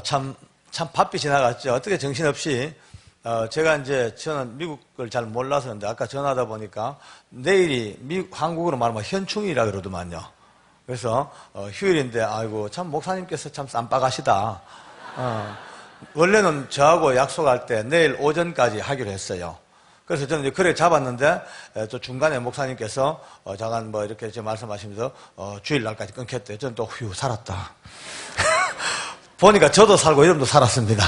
참 바삐 지나갔죠. 어떻게 정신없이, 저는 미국을 잘 몰라서 그런데 아까 전화하다 보니까 내일이 한국으로 말하면 현충일이라 그러더만요. 그래서, 휴일인데, 아이고, 참 목사님께서 참 쌈박하시다. 원래는 저하고 약속할 때 내일 오전까지 하기로 했어요. 그래서 저는 이제 그래 잡았는데, 또 중간에 목사님께서, 잠깐 이렇게 말씀하시면서, 주일날까지 끊겼대요. 저는 또, 살았다. 보니까 저도 살고 이름도 살았습니다.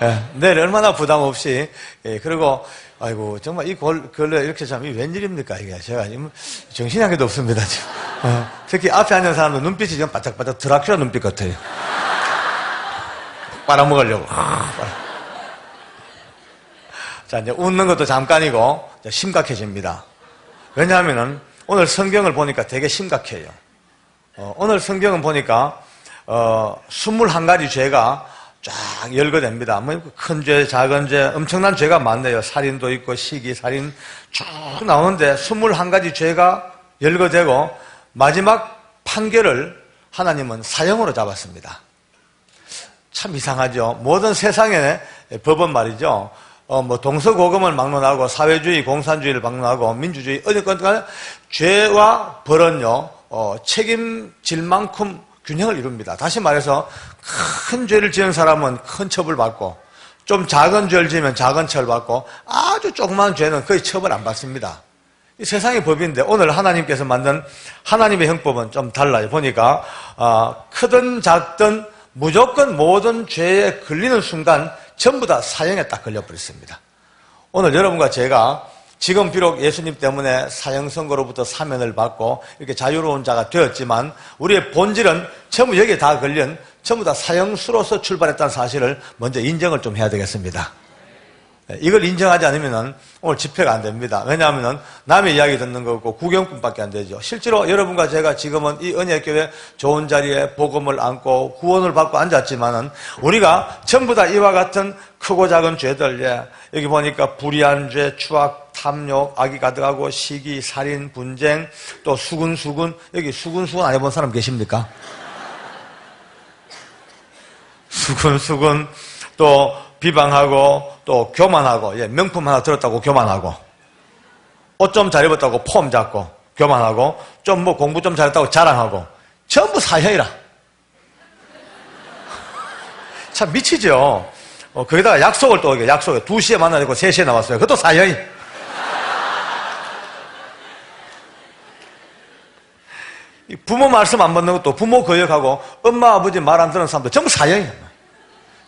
예, 내일 얼마나 부담 없이, 그리고, 아이고, 정말 걸레 이렇게 참, 웬일입니까, 이게. 제가 정신이 한 개도 없습니다, 지금. 특히 앞에 앉은 사람도 눈빛이 좀 바짝바짝 드라큘라 눈빛 같아요. 빨아먹으려고. 자, 이제 웃는 것도 잠깐이고, 심각해집니다. 왜냐하면은, 오늘 성경을 보니까 되게 심각해요. 오늘 성경은 보니까, 21가지 죄가 쫙 열거됩니다. 큰 죄, 작은 죄, 엄청난 죄가 많네요. 살인도 있고, 시기, 살인 쭉 나오는데, 21가지 죄가 열거되고, 마지막 판결을 하나님은 사형으로 잡았습니다. 참 이상하죠. 모든 세상의 법은 말이죠. 동서고금을 막론하고, 사회주의, 공산주의를 막론하고, 민주주의, 어쨌건 죄와 벌은요, 책임질 만큼 균형을 이룹니다. 다시 말해서 큰 죄를 지은 사람은 큰 처벌 받고 좀 작은 죄를 지으면 작은 처벌 받고 아주 조그만 죄는 거의 처벌 안 받습니다. 이 세상의 법인데 오늘 하나님께서 만든 하나님의 형법은 좀 달라요. 보니까 크든 작든 무조건 모든 죄에 걸리는 순간 전부 다 사형에 딱 걸려버렸습니다. 오늘 여러분과 제가 지금 비록 예수님 때문에 사형 선고로부터 사면을 받고 이렇게 자유로운 자가 되었지만 우리의 본질은 전부 여기에 다 걸린 전부 다 사형수로서 출발했다는 사실을 먼저 인정을 좀 해야 되겠습니다. 이걸 인정하지 않으면 오늘 집회가 안 됩니다. 왜냐하면 남의 이야기 듣는 거고 구경꾼밖에 안 되죠. 실제로 여러분과 제가 지금은 이 은혜교회 좋은 자리에 복음을 안고 구원을 받고 앉았지만은 우리가 전부 다 이와 같은 크고 작은 죄들, 여기 보니까 불의한 죄, 추악, 탐욕, 악이 가득하고 시기, 살인, 분쟁, 또 수군, 여기 수군 안 해본 사람 계십니까? 수군, 또 비방하고, 또 교만하고, 명품 하나 들었다고 교만하고, 옷 좀 잘 입었다고 폼 잡고, 교만하고, 좀 공부 좀 잘했다고 자랑하고, 전부 사형이라. 참 미치죠? 거기다가 약속을 또, 약속에 2시에 만나야 되고 3시에 나왔어요. 그것도 사형이. 부모 말씀 안 받는 것도 부모 거역하고 엄마 아버지 말 안 듣는 사람도 전부 사형이에요.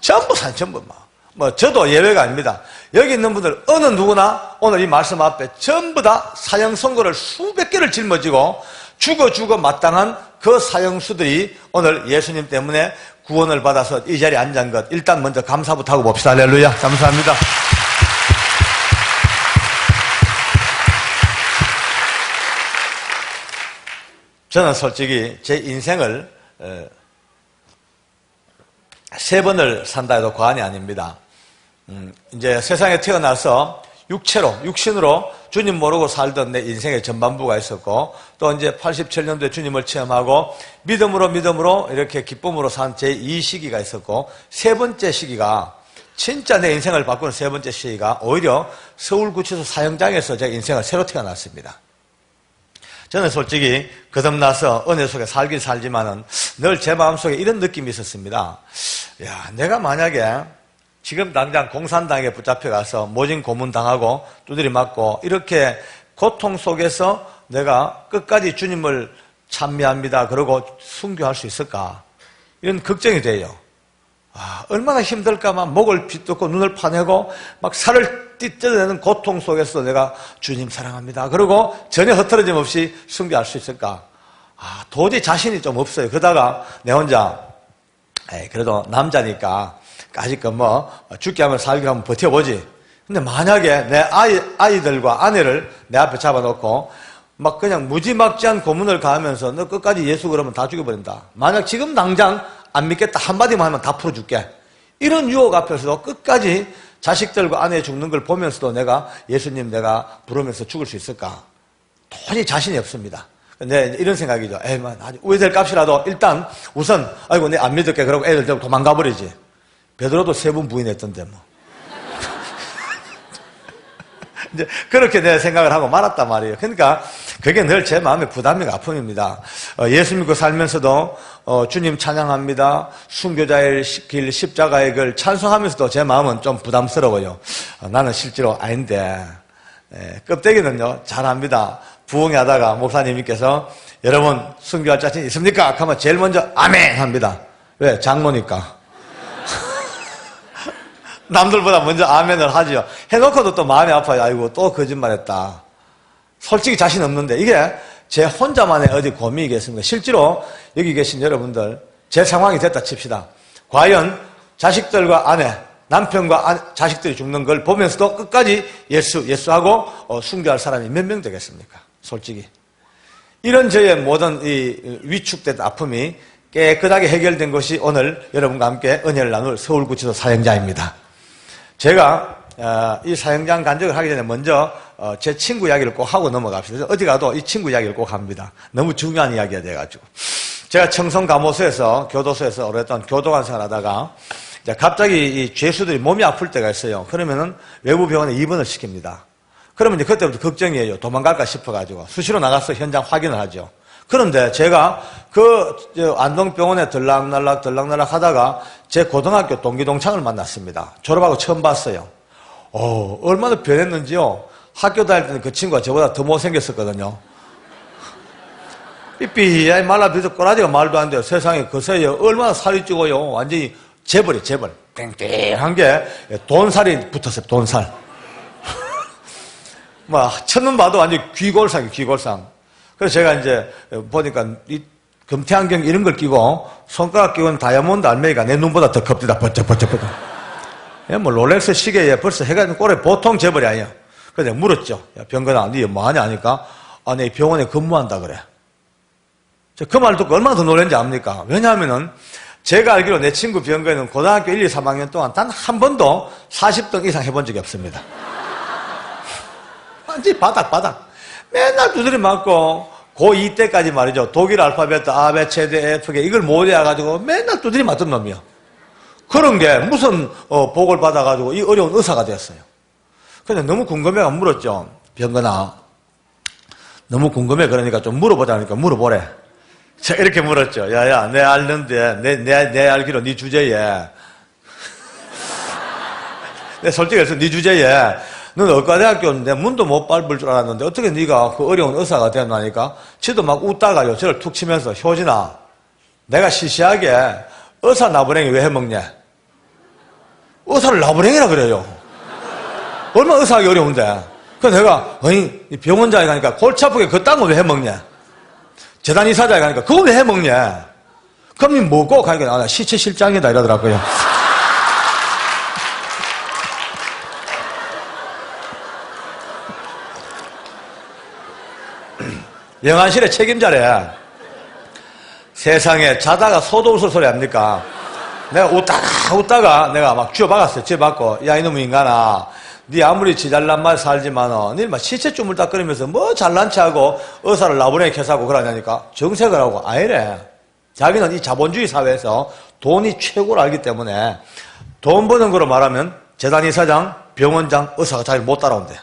전부 전부 저도 예외가 아닙니다. 여기 있는 분들 어느 누구나 오늘 이 말씀 앞에 전부 다 사형 선고를 수백 개를 짊어지고 죽어 마땅한 그 사형수들이 오늘 예수님 때문에 구원을 받아서 이 자리에 앉은 것 일단 먼저 감사부터 하고 봅시다. 할렐루야. 감사합니다. 저는 솔직히 제 인생을 3번을 산다 해도 과언이 아닙니다. 이제 세상에 태어나서 육신으로 주님 모르고 살던 내 인생의 전반부가 있었고 또 이제 87년도에 주님을 체험하고 믿음으로 이렇게 기쁨으로 산 제 2시기가 있었고 3번째 시기가 진짜 내 인생을 바꾸는 3번째 시기가 오히려 서울구치소 사형장에서 제 인생을 새로 태어났습니다. 저는 솔직히 거듭나서 은혜 속에 살긴 살지만은 늘 제 마음속에 이런 느낌이 있었습니다. 야, 내가 만약에 지금 당장 공산당에 붙잡혀가서 모진 고문당하고 두드리 맞고 이렇게 고통 속에서 내가 끝까지 주님을 찬미합니다. 그러고 순교할 수 있을까? 이런 걱정이 돼요. 얼마나 힘들까만 목을 비뜯고 눈을 파내고 막 살을 찢어내는 고통 속에서 내가 주님 사랑합니다. 그리고 전혀 흐트러짐 없이 순교할 수 있을까? 도저히 자신이 좀 없어요. 그러다가 내 혼자 그래도 남자니까 아직 죽게 하면 살기로 하면 버텨보지. 근데 만약에 내 아이들과 아내를 내 앞에 잡아놓고 막 그냥 무지막지한 고문을 가하면서 너 끝까지 예수 그러면 다 죽여버린다. 만약 지금 당장 안 믿겠다 한마디만 하면 다 풀어줄게. 이런 유혹 앞에서도 끝까지 자식들과 아내 죽는 걸 보면서도 내가 예수님 내가 부르면서 죽을 수 있을까? 도저히 자신이 없습니다. 근데 이런 생각이죠. 에이만, 우회될 값이라도 일단 우선, 아이고, 내 안 믿을게. 그러고 애들 좀 도망가 버리지. 베드로도 3번 부인했던데, 뭐. 이제 그렇게 내 생각을 하고 말았단 말이에요. 그러니까 그게 늘 제 마음의 부담이고 아픔입니다. 예수 믿고 살면서도 주님 찬양합니다. 순교자의 길, 십자가의 길 찬송하면서도 제 마음은 좀 부담스러워요. 나는 실제로 아닌데 껍데기는요 잘합니다. 부흥회 하다가 목사님께서 여러분 순교할 자신 있습니까? 하면 제일 먼저 아멘 합니다. 왜? 장로니까. 남들보다 먼저 아멘을 하죠. 해놓고도 또 마음이 아파요. 아이고 또 거짓말했다. 솔직히 자신 없는데 이게 제 혼자만의 어디 고민이겠습니까? 실제로 여기 계신 여러분들 제 상황이 됐다 칩시다. 과연 자식들과 아내, 남편과 자식들이 죽는 걸 보면서도 끝까지 예수하고 순교할 사람이 몇 명 되겠습니까? 솔직히. 이런 저의 모든 이 위축된 아픔이 깨끗하게 해결된 것이 오늘 여러분과 함께 은혜를 나눌 서울구치소 사역자입니다. 제가 이 사역장 간증을 하기 전에 먼저 제 친구 이야기를 꼭 하고 넘어갑시다. 어디 가도 이 친구 이야기를 꼭 합니다. 너무 중요한 이야기가 돼가지고. 제가 청송감호소에서 교도소에서 오랫동안 교도관 생활하다가 갑자기 이 죄수들이 몸이 아플 때가 있어요. 그러면은 외부 병원에 입원을 시킵니다. 그러면 이제 그때부터 걱정이에요. 도망갈까 싶어가지고 수시로 나가서 현장 확인을 하죠. 그런데 제가 안동병원에 들락날락 하다가 제 고등학교 동기 동창을 만났습니다. 졸업하고 처음 봤어요. 얼마나 변했는지요. 학교 다닐 때는 그 친구가 저보다 더 못생겼었거든요. 삐삐, 말라비도 꼬라지가 말도 안 돼요. 세상에 거세요. 얼마나 살이 찌고요. 완전히 재벌이 재벌. 땡땡한 게 돈살이 붙었어요. 돈살. 첫눈 봐도 완전히 귀골상이에요. 귀골상. 그래서 제가 이제 보니까 이 금태안경 이런 걸 끼고 손가락 끼고는 다이아몬드 알맹이가 내 눈보다 더 큽니다. 버쩍버쩍. 뭐 롤렉스 시계에 벌써 해가 꼴에 보통 재벌이 아니야. 그래서 내가 물었죠. 야, 병건아, 니 뭐하냐 하니까 내 병원에 근무한다 그래. 그 말 듣고 얼마나 더 놀랐는지 압니까? 왜냐하면은 제가 알기로 내 친구 병건은 고등학교 1, 2, 3학년 동안 단 한 번도 40등 이상 해본 적이 없습니다. 완전히 바닥. 맨날 두드리 맞고 고2 때까지 말이죠. 독일 알파벳 A, B, C, D, E, F, G 이걸 못 외워가지고 맨날 두드리 맞던 놈이요. 그런 게 무슨 복을 받아가지고 이 어려운 의사가 됐어요. 근데 너무 궁금해가 물었죠. 병건아, 너무 궁금해. 그러니까 좀 물어보자니까 물어보래. 제가 이렇게 물었죠. 야야, 내 알는데 내 알기로 네 주제에 내 솔직히 해서 네 주제에 너는 의과대학교인데 문도 못 밟을 줄 알았는데 어떻게 네가 그 어려운 의사가 되었나니까 지도 막 웃다가요. 저를 툭 치면서 효진아, 내가 시시하게 의사 나부랭이 왜 해먹냐? 의사를 나부랭이라 그래요. 얼마나 의사하기 어려운데. 그래서 내가 병원장에 가니까 골치 아프게 그딴 거 왜 해먹냐? 재단 이사장에 가니까 그거 왜 해먹냐? 그럼 니 뭐고? 가니까 나 시체 실장이다 이러더라고요. 영안실의 책임자래. 세상에 자다가 소도 웃을 소리 합니까? 내가 웃다가 내가 막 쥐어박았어요. 쥐어박고 야 이놈 인간아, 네 아무리 지잘난 말 살지만은 니 막 시체 주물딱거리면서 뭐 잘난 체하고 의사를 나부랭이 캐사고 그러냐니까 정색을 하고 아니래. 자기는 이 자본주의 사회에서 돈이 최고를 알기 때문에 돈 버는 거로 말하면 재단 이사장, 병원장, 의사가 잘 못 따라온대.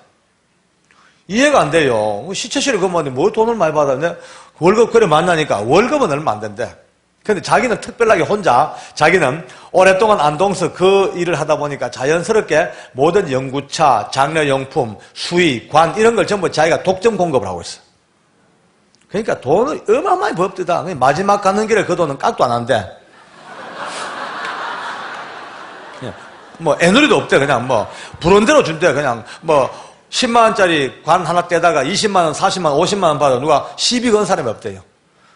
이해가 안 돼요. 시체실에 근무하는데 뭐 돈을 많이 받았네. 월급 그래 만나니까 월급은 얼마 안 된대. 근데 자기는 특별하게 혼자 자기는 오랫동안 안동서 그 일을 하다 보니까 자연스럽게 모든 연구차, 장려용품, 수의, 관 이런 걸 전부 자기가 독점 공급을 하고 있어. 그러니까 돈을 어마어마히 법대다. 마지막 가는 길에 그 돈은 깍도 안 한대. 뭐 애누리도 없대. 그냥 뭐 부른 대로 준대. 그냥 뭐 10만원짜리 관 하나 떼다가 20만원, 40만원, 50만원 받아 누가 시비 건 사람이 없대요.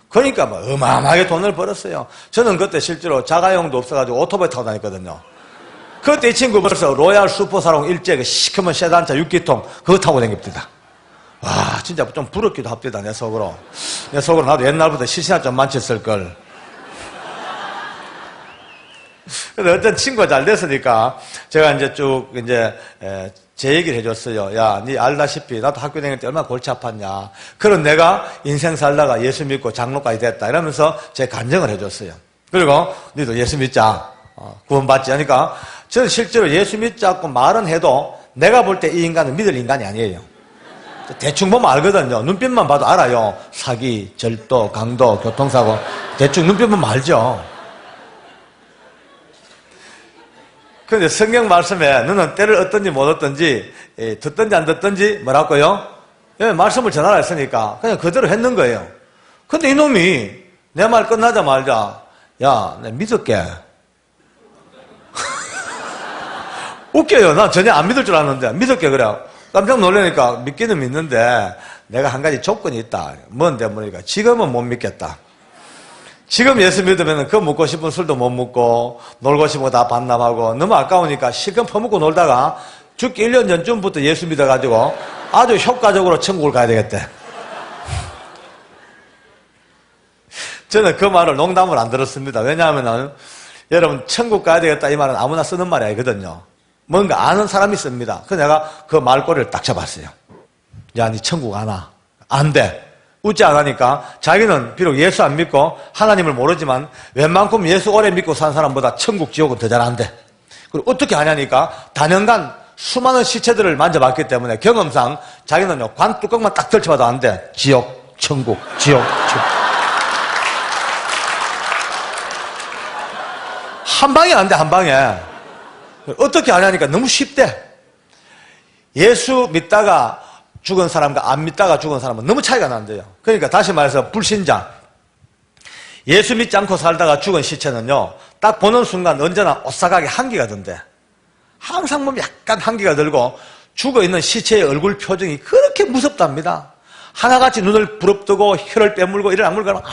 그러니까 뭐 어마어마하게 돈을 벌었어요. 저는 그때 실제로 자가용도 없어가지고 오토바이 타고 다녔거든요. 그때 이 친구 벌써 로얄 슈퍼사롱 일제 그 시커먼 세단차 6기통 그거 타고 다닙니다. 와 진짜 좀 부럽기도 합니다. 내 속으로 나도 옛날부터 시시나 좀 많쳤을걸. 근데 어떤 친구가 잘 됐으니까 제가 이제 쭉 제 얘기를 해줬어요. 야, 니 알다시피 나도 학교 다닐 때 얼마나 골치 아팠냐. 그런 내가 인생 살다가 예수 믿고 장로까지 됐다. 이러면서 제 간증을 해줬어요. 그리고 니도 예수 믿자. 구원받지. 하니까 저는 실제로 예수 믿자고 말은 해도 내가 볼 때 이 인간은 믿을 인간이 아니에요. 대충 보면 알거든요. 눈빛만 봐도 알아요. 사기, 절도, 강도, 교통사고. 대충 눈빛 보면 알죠. 그런데 성경 말씀에 너는 때를 얻든지 못 얻든지 듣든지 안 듣든지 뭐라고요? 예, 말씀을 전하라 했으니까 그냥 그대로 했는 거예요. 근데 이놈이 내 말 끝나자마자 야, 내 믿을게. 웃겨요. 난 전혀 안 믿을 줄 알았는데 믿을게 그래. 깜짝 놀라니까 믿기는 믿는데 내가 한 가지 조건이 있다. 뭔데 뭐니까 지금은 못 믿겠다. 지금 예수 믿으면 그 먹고 싶은 술도 못 먹고 놀고 싶은 거 다 반납하고 너무 아까우니까 실컷 퍼먹고 놀다가 죽기 1년 전쯤부터 예수 믿어가지고 아주 효과적으로 천국을 가야 되겠대. 저는 그 말을 농담을 안 들었습니다. 왜냐하면 여러분 천국 가야 되겠다 이 말은 아무나 쓰는 말이 아니거든요. 뭔가 아는 사람이 씁니다. 그래서 내가 그 말꼬리를 딱 잡았어요. 야, 니 천국 안 와. 안 돼. 웃지 않으니까 자기는 비록 예수 안 믿고 하나님을 모르지만 웬만큼 예수 오래 믿고 산 사람보다 천국 지옥은 더 잘 안 돼. 그리고 어떻게 하냐니까 단연간 수많은 시체들을 만져봤기 때문에 경험상 자기는요 관 뚜껑만 딱 펼쳐봐도 안 돼. 지옥, 천국, 지옥, 천국. 한 방에 안 돼, 한 방에. 어떻게 하냐니까 너무 쉽대. 예수 믿다가 죽은 사람과 안 믿다가 죽은 사람은 너무 차이가 난대요. 그러니까 다시 말해서 불신자, 예수 믿지 않고 살다가 죽은 시체는요 딱 보는 순간 언제나 오싹하게 한기가 든대. 항상 보면 약간 한기가 들고 죽어있는 시체의 얼굴 표정이 그렇게 무섭답니다. 하나같이 눈을 부릅뜨고 혀를 빼물고 이를 악물고 하면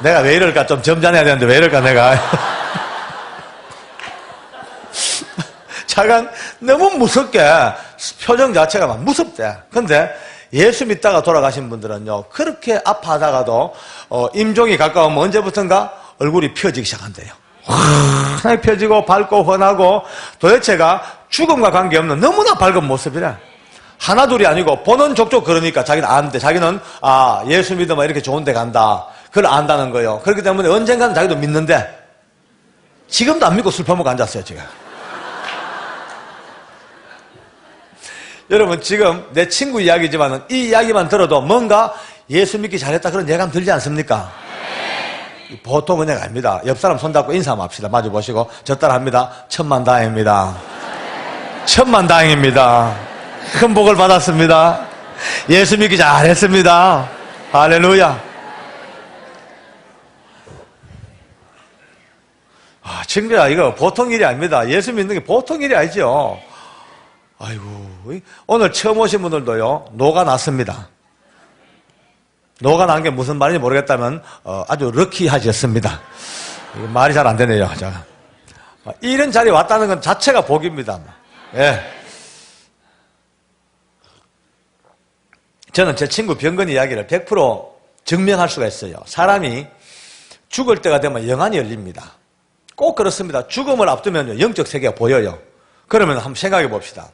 내가 왜 이럴까? 좀 점잖아야 되는데 왜 이럴까 내가. 자간 너무 무섭게 표정 자체가 막 무섭대. 근데 예수 믿다가 돌아가신 분들은요 그렇게 아파하다가도 임종이 가까우면 언제부턴가 얼굴이 펴지기 시작한대요. 환하게 펴지고 밝고 환하고 도대체가 죽음과 관계없는 너무나 밝은 모습이래. 하나 둘이 아니고 보는 족족 그러니까 자기는 안돼. 자기는 예수 믿으면 이렇게 좋은 데 간다. 그걸 안다는 거예요. 그렇기 때문에 언젠가는 자기도 믿는데 지금도 안 믿고 술 퍼먹고 앉았어요 지금. 여러분 지금 내 친구 이야기지만 이 이야기만 들어도 뭔가 예수 믿기 잘했다 그런 예감 들지 않습니까? 네. 보통 은혜가 아닙니다. 옆 사람 손잡고 인사 한번 합시다. 마주 보시고 저 따라 합니다. 천만다행입니다. 천만다행입니다. 큰 복을 받았습니다. 예수 믿기 잘했습니다. 할렐루야. 친구야 이거 보통 일이 아닙니다. 예수 믿는 게 보통 일이 아니죠. 아이고, 오늘 처음 오신 분들도요 노가 났습니다. 노가 난 게 무슨 말인지 모르겠다면 아주 럭키하셨습니다. 말이 잘 안 되네요. 이런 자리에 왔다는 건 자체가 복입니다. 예. 저는 제 친구 병건 이야기를 100% 증명할 수가 있어요. 사람이 죽을 때가 되면 영안이 열립니다. 꼭 그렇습니다. 죽음을 앞두면 영적 세계가 보여요. 그러면 한번 생각해 봅시다.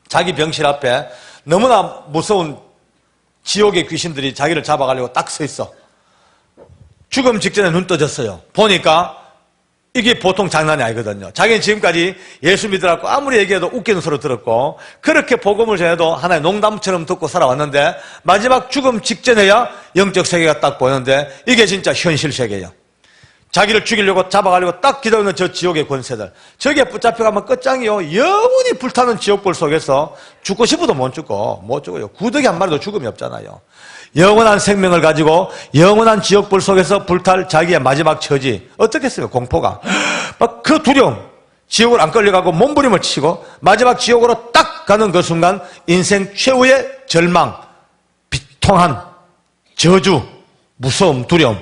자기 병실 앞에 너무나 무서운 지옥의 귀신들이 자기를 잡아가려고 딱 서 있어. 죽음 직전에 눈 떠졌어요. 보니까 이게 보통 장난이 아니거든요. 자기는 지금까지 예수 믿으라고 아무리 얘기해도 웃기는 소리 들었고 그렇게 복음을 전해도 하나의 농담처럼 듣고 살아왔는데 마지막 죽음 직전에야 영적 세계가 딱 보이는데 이게 진짜 현실 세계예요. 자기를 죽이려고 잡아가려고 딱 기다리는 저 지옥의 권세들. 저기에 붙잡혀가면 끝장이요. 영원히 불타는 지옥불 속에서 죽고 싶어도 못 죽어요. 구더기 한 마리도 죽음이 없잖아요. 영원한 생명을 가지고 영원한 지옥불 속에서 불탈 자기의 마지막 처지. 어떻겠어요? 공포가. 막 그 두려움. 지옥을 안 끌려가고 몸부림을 치고 마지막 지옥으로 딱 가는 그 순간 인생 최후의 절망, 비통한, 저주, 무서움, 두려움.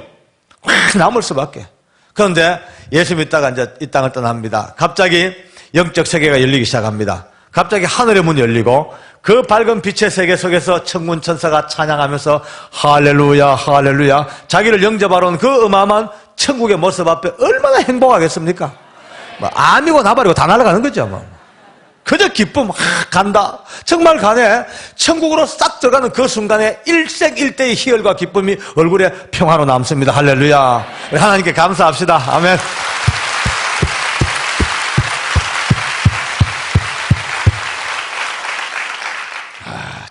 확 남을 수밖에. 그런데 예수 믿다가 이제 이 땅을 떠납니다. 갑자기 영적 세계가 열리기 시작합니다. 갑자기 하늘의 문이 열리고 그 밝은 빛의 세계 속에서 천군 천사가 찬양하면서 할렐루야 할렐루야 자기를 영접하러 온 그 어마어마한 천국의 모습 앞에 얼마나 행복하겠습니까? 뭐 암이고 나발이고 다 날아가는 거죠. 뭐. 그저 기쁨, 간다. 정말 가네. 천국으로 싹 들어가는 그 순간에 일생일대의 희열과 기쁨이 얼굴에 평화로 남습니다. 할렐루야. 우리 하나님께 감사합시다. 아멘.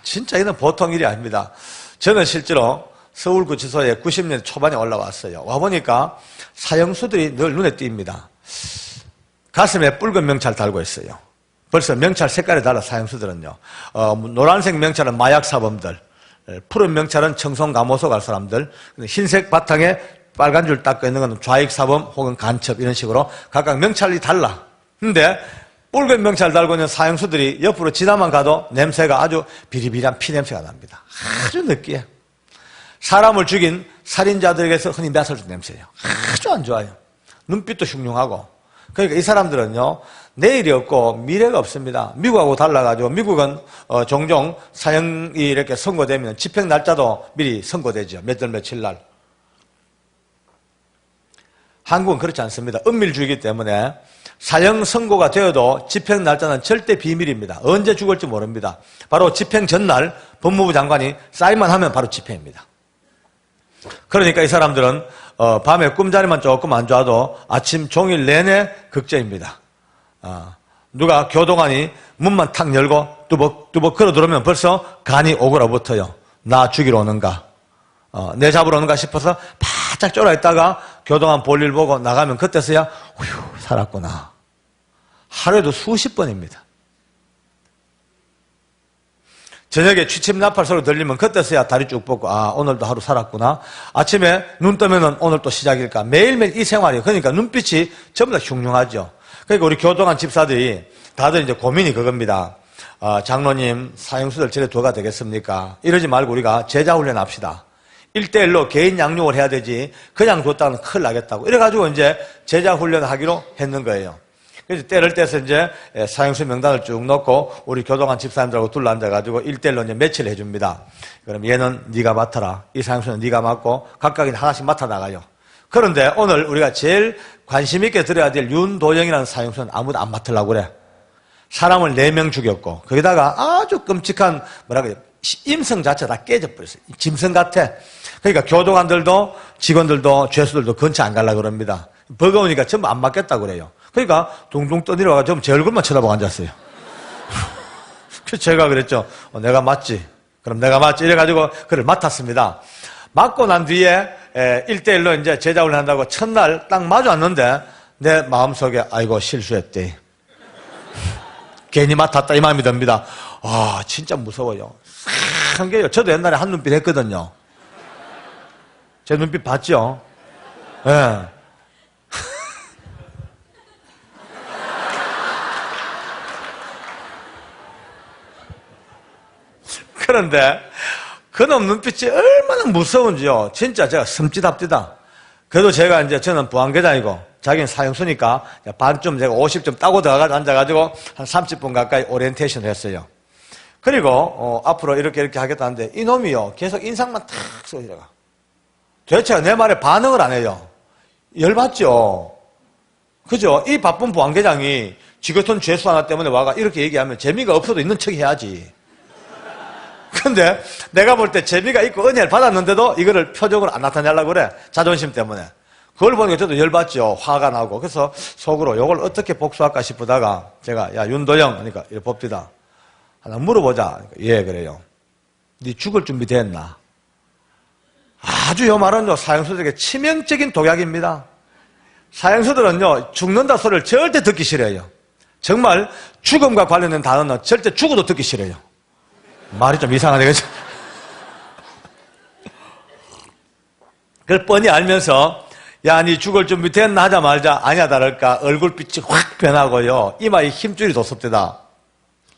진짜 이는 보통 일이 아닙니다. 저는 실제로 서울구치소에 90년 초반에 올라왔어요. 와보니까 사형수들이 늘 눈에 띕니다. 가슴에 붉은 명찰 달고 있어요. 벌써 명찰 색깔이 달라. 사형수들은요. 노란색 명찰은 마약사범들, 푸른 명찰은 청송감호소 갈 사람들, 흰색 바탕에 빨간 줄 닦고 있는 건 좌익사범 혹은 간첩, 이런 식으로 각각 명찰이 달라. 근데 붉은 명찰 달고 있는 사형수들이 옆으로 지나만 가도 냄새가 아주 비리비리한 피냄새가 납니다. 아주 느끼해. 사람을 죽인 살인자들에게서 흔히 맡아준 냄새예요. 아주 안 좋아요. 눈빛도 흉흉하고. 그러니까 이 사람들은요, 내일이 없고 미래가 없습니다. 미국하고 달라가지고, 미국은 종종 사형이 이렇게 선고되면 집행 날짜도 미리 선고되죠. 몇 월 며칠 날. 한국은 그렇지 않습니다. 은밀주의이기 때문에 사형 선고가 되어도 집행 날짜는 절대 비밀입니다. 언제 죽을지 모릅니다. 바로 집행 전날 법무부 장관이 사인만 하면 바로 집행입니다. 그러니까 이 사람들은 밤에 꿈자리만 조금 안 좋아도 아침 종일 내내 걱정입니다. 누가 교도관이 문만 탁 열고 뚜벅뚜벅 걸어 들어오면 벌써 간이 오그라붙어요. 나 죽이러 오는가, 내 잡으러 오는가 싶어서 바짝 쫄아 있다가 교도관 볼일 보고 나가면 그때서야 휴, 살았구나. 하루에도 수십 번입니다. 저녁에 취침 나팔 소리 들리면 그때서야 다리 쭉 뻗고, 오늘도 하루 살았구나. 아침에 눈 뜨면은 오늘 또 시작일까. 매일매일 이 생활이에요. 그러니까 눈빛이 전부 다 흉흉하죠. 그러니까 우리 교도관 집사들이 다들 이제 고민이 그겁니다. 장로님, 사형수들 저래 둬가 되겠습니까? 이러지 말고 우리가 제자훈련 합시다. 1대1로 개인 양육을 해야 되지 그냥 뒀다가는 큰일 나겠다고. 이래가지고 이제 제자훈련을 하기로 했는 거예요. 그래서 때를 떼서 이제 사형수 명단을 쭉 넣고 우리 교도관 집사님들하고 둘러앉아가지고 1대1로 이제 매치를 해줍니다. 그럼 얘는 네가 맡아라. 이 사형수는 네가 맡고 각각 하나씩 맡아나가요. 그런데 오늘 우리가 제일 관심 있게 들어야 될 윤도영이라는 사형수는 아무도 안 맡으려고 그래. 사람을 4명 죽였고 거기다가 아주 끔찍한 뭐라 그래, 임성 자체가 다 깨져버렸어요. 짐승 같아. 그러니까 교도관들도 직원들도 죄수들도 근처 안 가려고 그럽니다. 버거우니까 전부 안 맡겠다고 그래요. 그러니까 둥둥 떠내려와가지고 제 얼굴만 쳐다보고 앉았어요. 그래서 제가 그랬죠. 내가 맞지. 그럼 내가 맞지. 이래가지고 그를 맡았습니다. 맡고 난 뒤에 1대1로 이제 제자훈련 한다고 첫날 딱 마주 앉는데 내 마음속에 아이고 실수했대. 괜히 맡았다 이 마음이 듭니다. 진짜 무서워요. 한 게요. 저도 옛날에 한 눈빛 했거든요. 제 눈빛 봤죠? 예. 네. 그런데 그놈 눈빛이 얼마나 무서운지요. 진짜 제가 섬찟합디다. 그래도 제가 이제 저는 부안계장이고 자기는 사형수니까 반쯤 제가 50점 따고 들어가서 앉아가지고 한 30분 가까이 오리엔테이션을 했어요. 그리고 앞으로 이렇게 하겠다는데 이놈이요 계속 인상만 탁 쏘고 들어가. 도대체 내 말에 반응을 안 해요. 열받죠. 그죠? 이 바쁜 부안계장이 지 같은 죄수 하나 때문에 와가 이렇게 얘기하면 재미가 없어도 있는 척 해야지. 근데 내가 볼 때 재미가 있고 은혜를 받았는데도 이거를 표정으로 안 나타내려고 그래. 자존심 때문에. 그걸 보니까 저도 열받죠. 화가 나고. 그래서 속으로 이걸 어떻게 복수할까 싶다가 제가 야 윤도영 그러니까 이렇게 봅시다. 하나 물어보자. 그러니까, 예 그래요. 네 죽을 준비 됐나? 아주 요 말은요 사형수들에게 치명적인 독약입니다. 사형수들은요 죽는다 소리를 절대 듣기 싫어요. 정말 죽음과 관련된 단어는 절대 죽어도 듣기 싫어요. 말이 좀 이상하네, 그죠? 그걸 뻔히 알면서, 야, 니 죽을 준비 됐나 하자마자, 아니야, 다를까, 얼굴빛이 확 변하고요. 이마에 힘줄이 돋섭니다.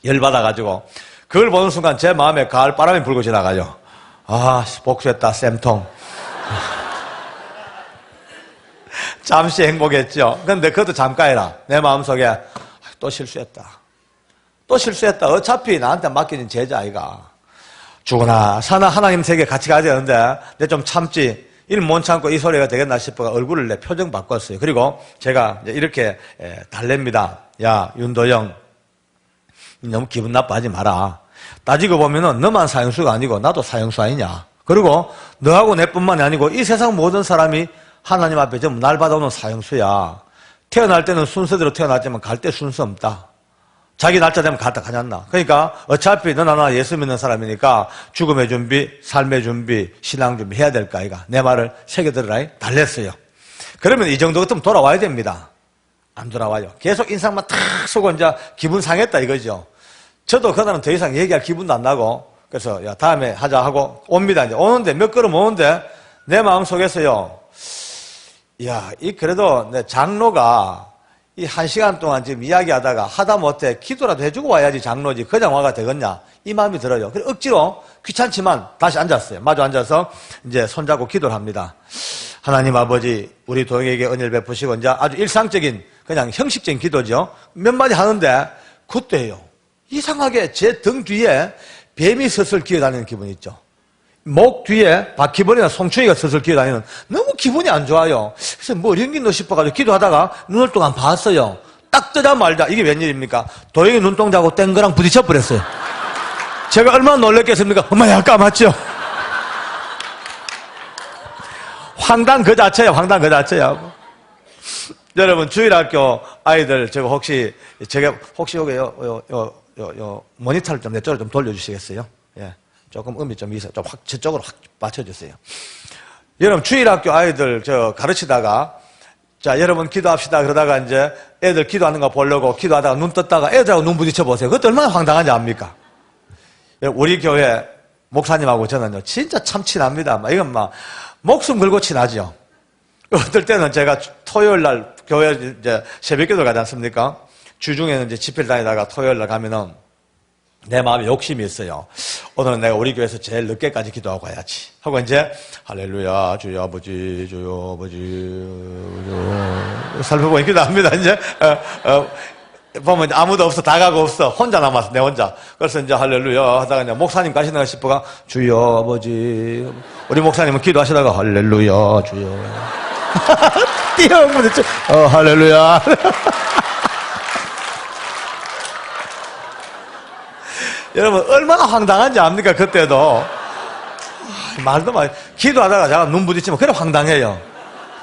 열받아가지고. 그걸 보는 순간 제 마음에 가을 바람이 불고 지나가요. 복수했다, 쌤통. 잠시 행복했죠. 근데 그것도 잠깐이라. 내 마음속에, 또 실수했다. 또 실수했다. 어차피 나한테 맡겨진 제자 아이가. 죽으나 사나 하나님 세계 같이 가야 되는데 내 좀 참지. 이를 못 참고 이 소리가 되겠나 싶어가 얼굴을 내 표정 바꿨어요. 그리고 제가 이제 이렇게 달랩니다. 야, 윤도영, 너무 기분 나빠하지 마라. 따지고 보면은 너만 사형수가 아니고 나도 사형수 아니냐. 그리고 너하고 내뿐만이 아니고 이 세상 모든 사람이 하나님 앞에 전부 날 받아오는 사형수야. 태어날 때는 순서대로 태어났지만 갈 때 순서 없다. 자기 날짜 되면 갔다 가냐나. 그러니까 어차피 너나 나 예수 믿는 사람이니까 죽음의 준비, 삶의 준비, 신앙 준비 해야 될 거 아이가. 내 말을 새겨들으라 달랬어요. 그러면 이 정도 같으면 돌아와야 됩니다. 안 돌아와요. 계속 인상만 탁 쏘고 이제 기분 상했다 이거죠. 저도 그날은 더 이상 얘기할 기분도 안 나고 그래서 야 다음에 하자 하고 옵니다. 이제 오는데 몇 걸음 오는데 내 마음속에서요. 야, 이 그래도 내 장로가 이 1시간 동안 지금 이야기하다가 하다 못해 기도라도 해주고 와야지 장로지 그냥 와가 되겠냐 이 마음이 들어요. 그래서 억지로 귀찮지만 다시 앉았어요. 마주 앉아서 이제 손잡고 기도를 합니다. 하나님 아버지 우리 도영에게 은혜를 베푸시고 이제 아주 일상적인 그냥 형식적인 기도죠. 몇 마디 하는데 그때요. 이상하게 제 등 뒤에 뱀이 서슬 기어다니는 기분이 있죠. 목 뒤에 바퀴벌이나 송충이가 서슬 기어다니는 너무 기분이 안 좋아요. 그래서 뭐 이런 게 있나 싶어가지고 기도하다가 눈을 동안 봤어요. 딱 뜨자 말자. 이게 웬일입니까? 도영이 눈동자하고 땡그랑 부딪혀 버렸어요. 제가 얼마나 놀랬겠습니까? 엄마야 까맣죠? 황당 그 자체야. 황당 그 자체야. 여러분 주일학교 아이들 제가 혹시 여기 요 모니터를 좀 내 쪽으로 좀 돌려주시겠어요? 예. 조금 음이 좀 있어요. 좀 확, 저쪽으로 확 맞춰주세요. 여러분, 주일학교 아이들 가르치다가, 자, 여러분 기도합시다. 그러다가 이제 애들 기도하는 거 보려고 기도하다가 눈 떴다가 애들하고 눈 부딪혀 보세요. 그것도 얼마나 황당한지 압니까? 우리 교회 목사님하고 저는요, 진짜 참 친합니다. 이건 목숨 걸고 친하죠. 어떨 때는 제가 토요일 날 교회 이제 새벽 기도 가지 않습니까? 주중에는 이제 집회를 다니다가 토요일 날 가면은 내 마음에 욕심이 있어요. 오늘은 내가 우리 교회에서 제일 늦게까지 기도하고 가야지. 하고 이제 할렐루야 주여 아버지 주여 아버지 주여 살펴보니 기도합니다. 이제 보면 이제 아무도 없어. 다 가고 없어. 혼자 남았어. 내 혼자. 그래서 이제 할렐루야 하다가 이제 목사님 가시는가 싶어가 주여 아버지 우리 목사님은 기도하시다가 할렐루야 주여 뛰어오면 할렐루야 여러분 얼마나 황당한지 압니까? 그때도 말도 마. 기도하다가 제가 눈 부딪히면 그래 황당해요.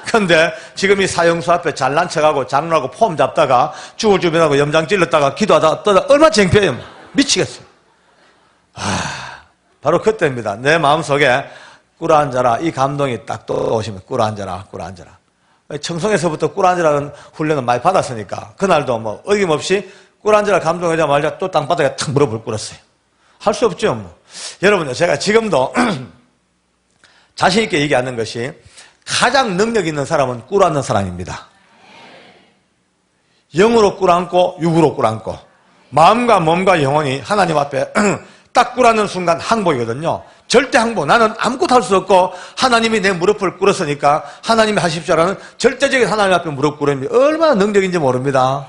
근데 지금 이 사형수 앞에 잘난 척하고 장로하고 폼 잡다가 죽을 준비하고 염장 찔렀다가 기도하다가 떠다 얼마나 창피해요. 미치겠어요. 바로 그때입니다. 내 마음속에 꿇어앉아라 이 감동이 딱 떠오시면 꿇어앉아라 꿇어앉아라. 청송에서부터 꿇어앉으라는 훈련을 많이 받았으니까 그날도 뭐 어김없이 꿇어앉으라 감동하자마자 또 땅바닥에 탁 무릎을 꿇었어요. 할 수 없죠. 뭐. 여러분 제가 지금도 자신 있게 얘기하는 것이 가장 능력 있는 사람은 꿇어앉는 사람입니다. 영으로 꿇어앉고 육으로 꿇어앉고 마음과 몸과 영혼이 하나님 앞에 딱 꿇어앉는 순간 항복이거든요. 절대 항복. 나는 아무것도 할 수 없고 하나님이 내 무릎을 꿇었으니까 하나님이 하십시오라는 절대적인 하나님 앞에 무릎 꿇음이 얼마나 능력인지 모릅니다.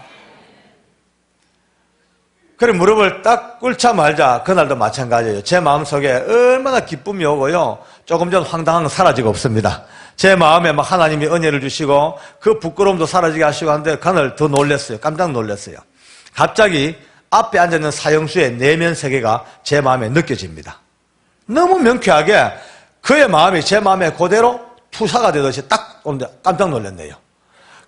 그래 무릎을 딱 꿇자 말자 그날도 마찬가지예요. 제 마음속에 얼마나 기쁨이 오고요. 조금 전 황당한 건 사라지고 없습니다. 제 마음에 막 하나님이 은혜를 주시고 그 부끄러움도 사라지게 하시고 하는데 그날 더 놀랐어요. 깜짝 놀랐어요. 갑자기 앞에 앉아있는 사형수의 내면 세계가 제 마음에 느껴집니다. 너무 명쾌하게 그의 마음이 제 마음에 그대로 투사가 되듯이 딱 오는데 깜짝 놀랐네요.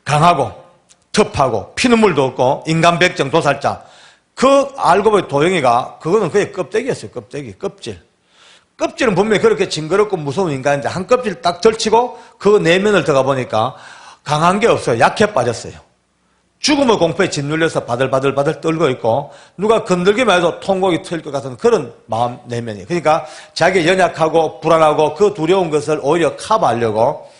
강하고 텁하고 피눈물도 없고 인간 백정 도살자 그 알고 보니 도영이가 그거는 그의 껍데기였어요. 껍데기, 껍질. 껍질은 분명히 그렇게 징그럽고 무서운 인간인데 한 껍질 딱 걸치고 그 내면을 들어가 보니까 강한 게 없어요. 약해 빠졌어요. 죽음의 공포에 짓눌려서 바들바들 떨고 있고 누가 건들기만 해도 통곡이 트일 것 같은 그런 마음 내면이에요. 그러니까 자기 연약하고 불안하고 그 두려운 것을 오히려 커버하려고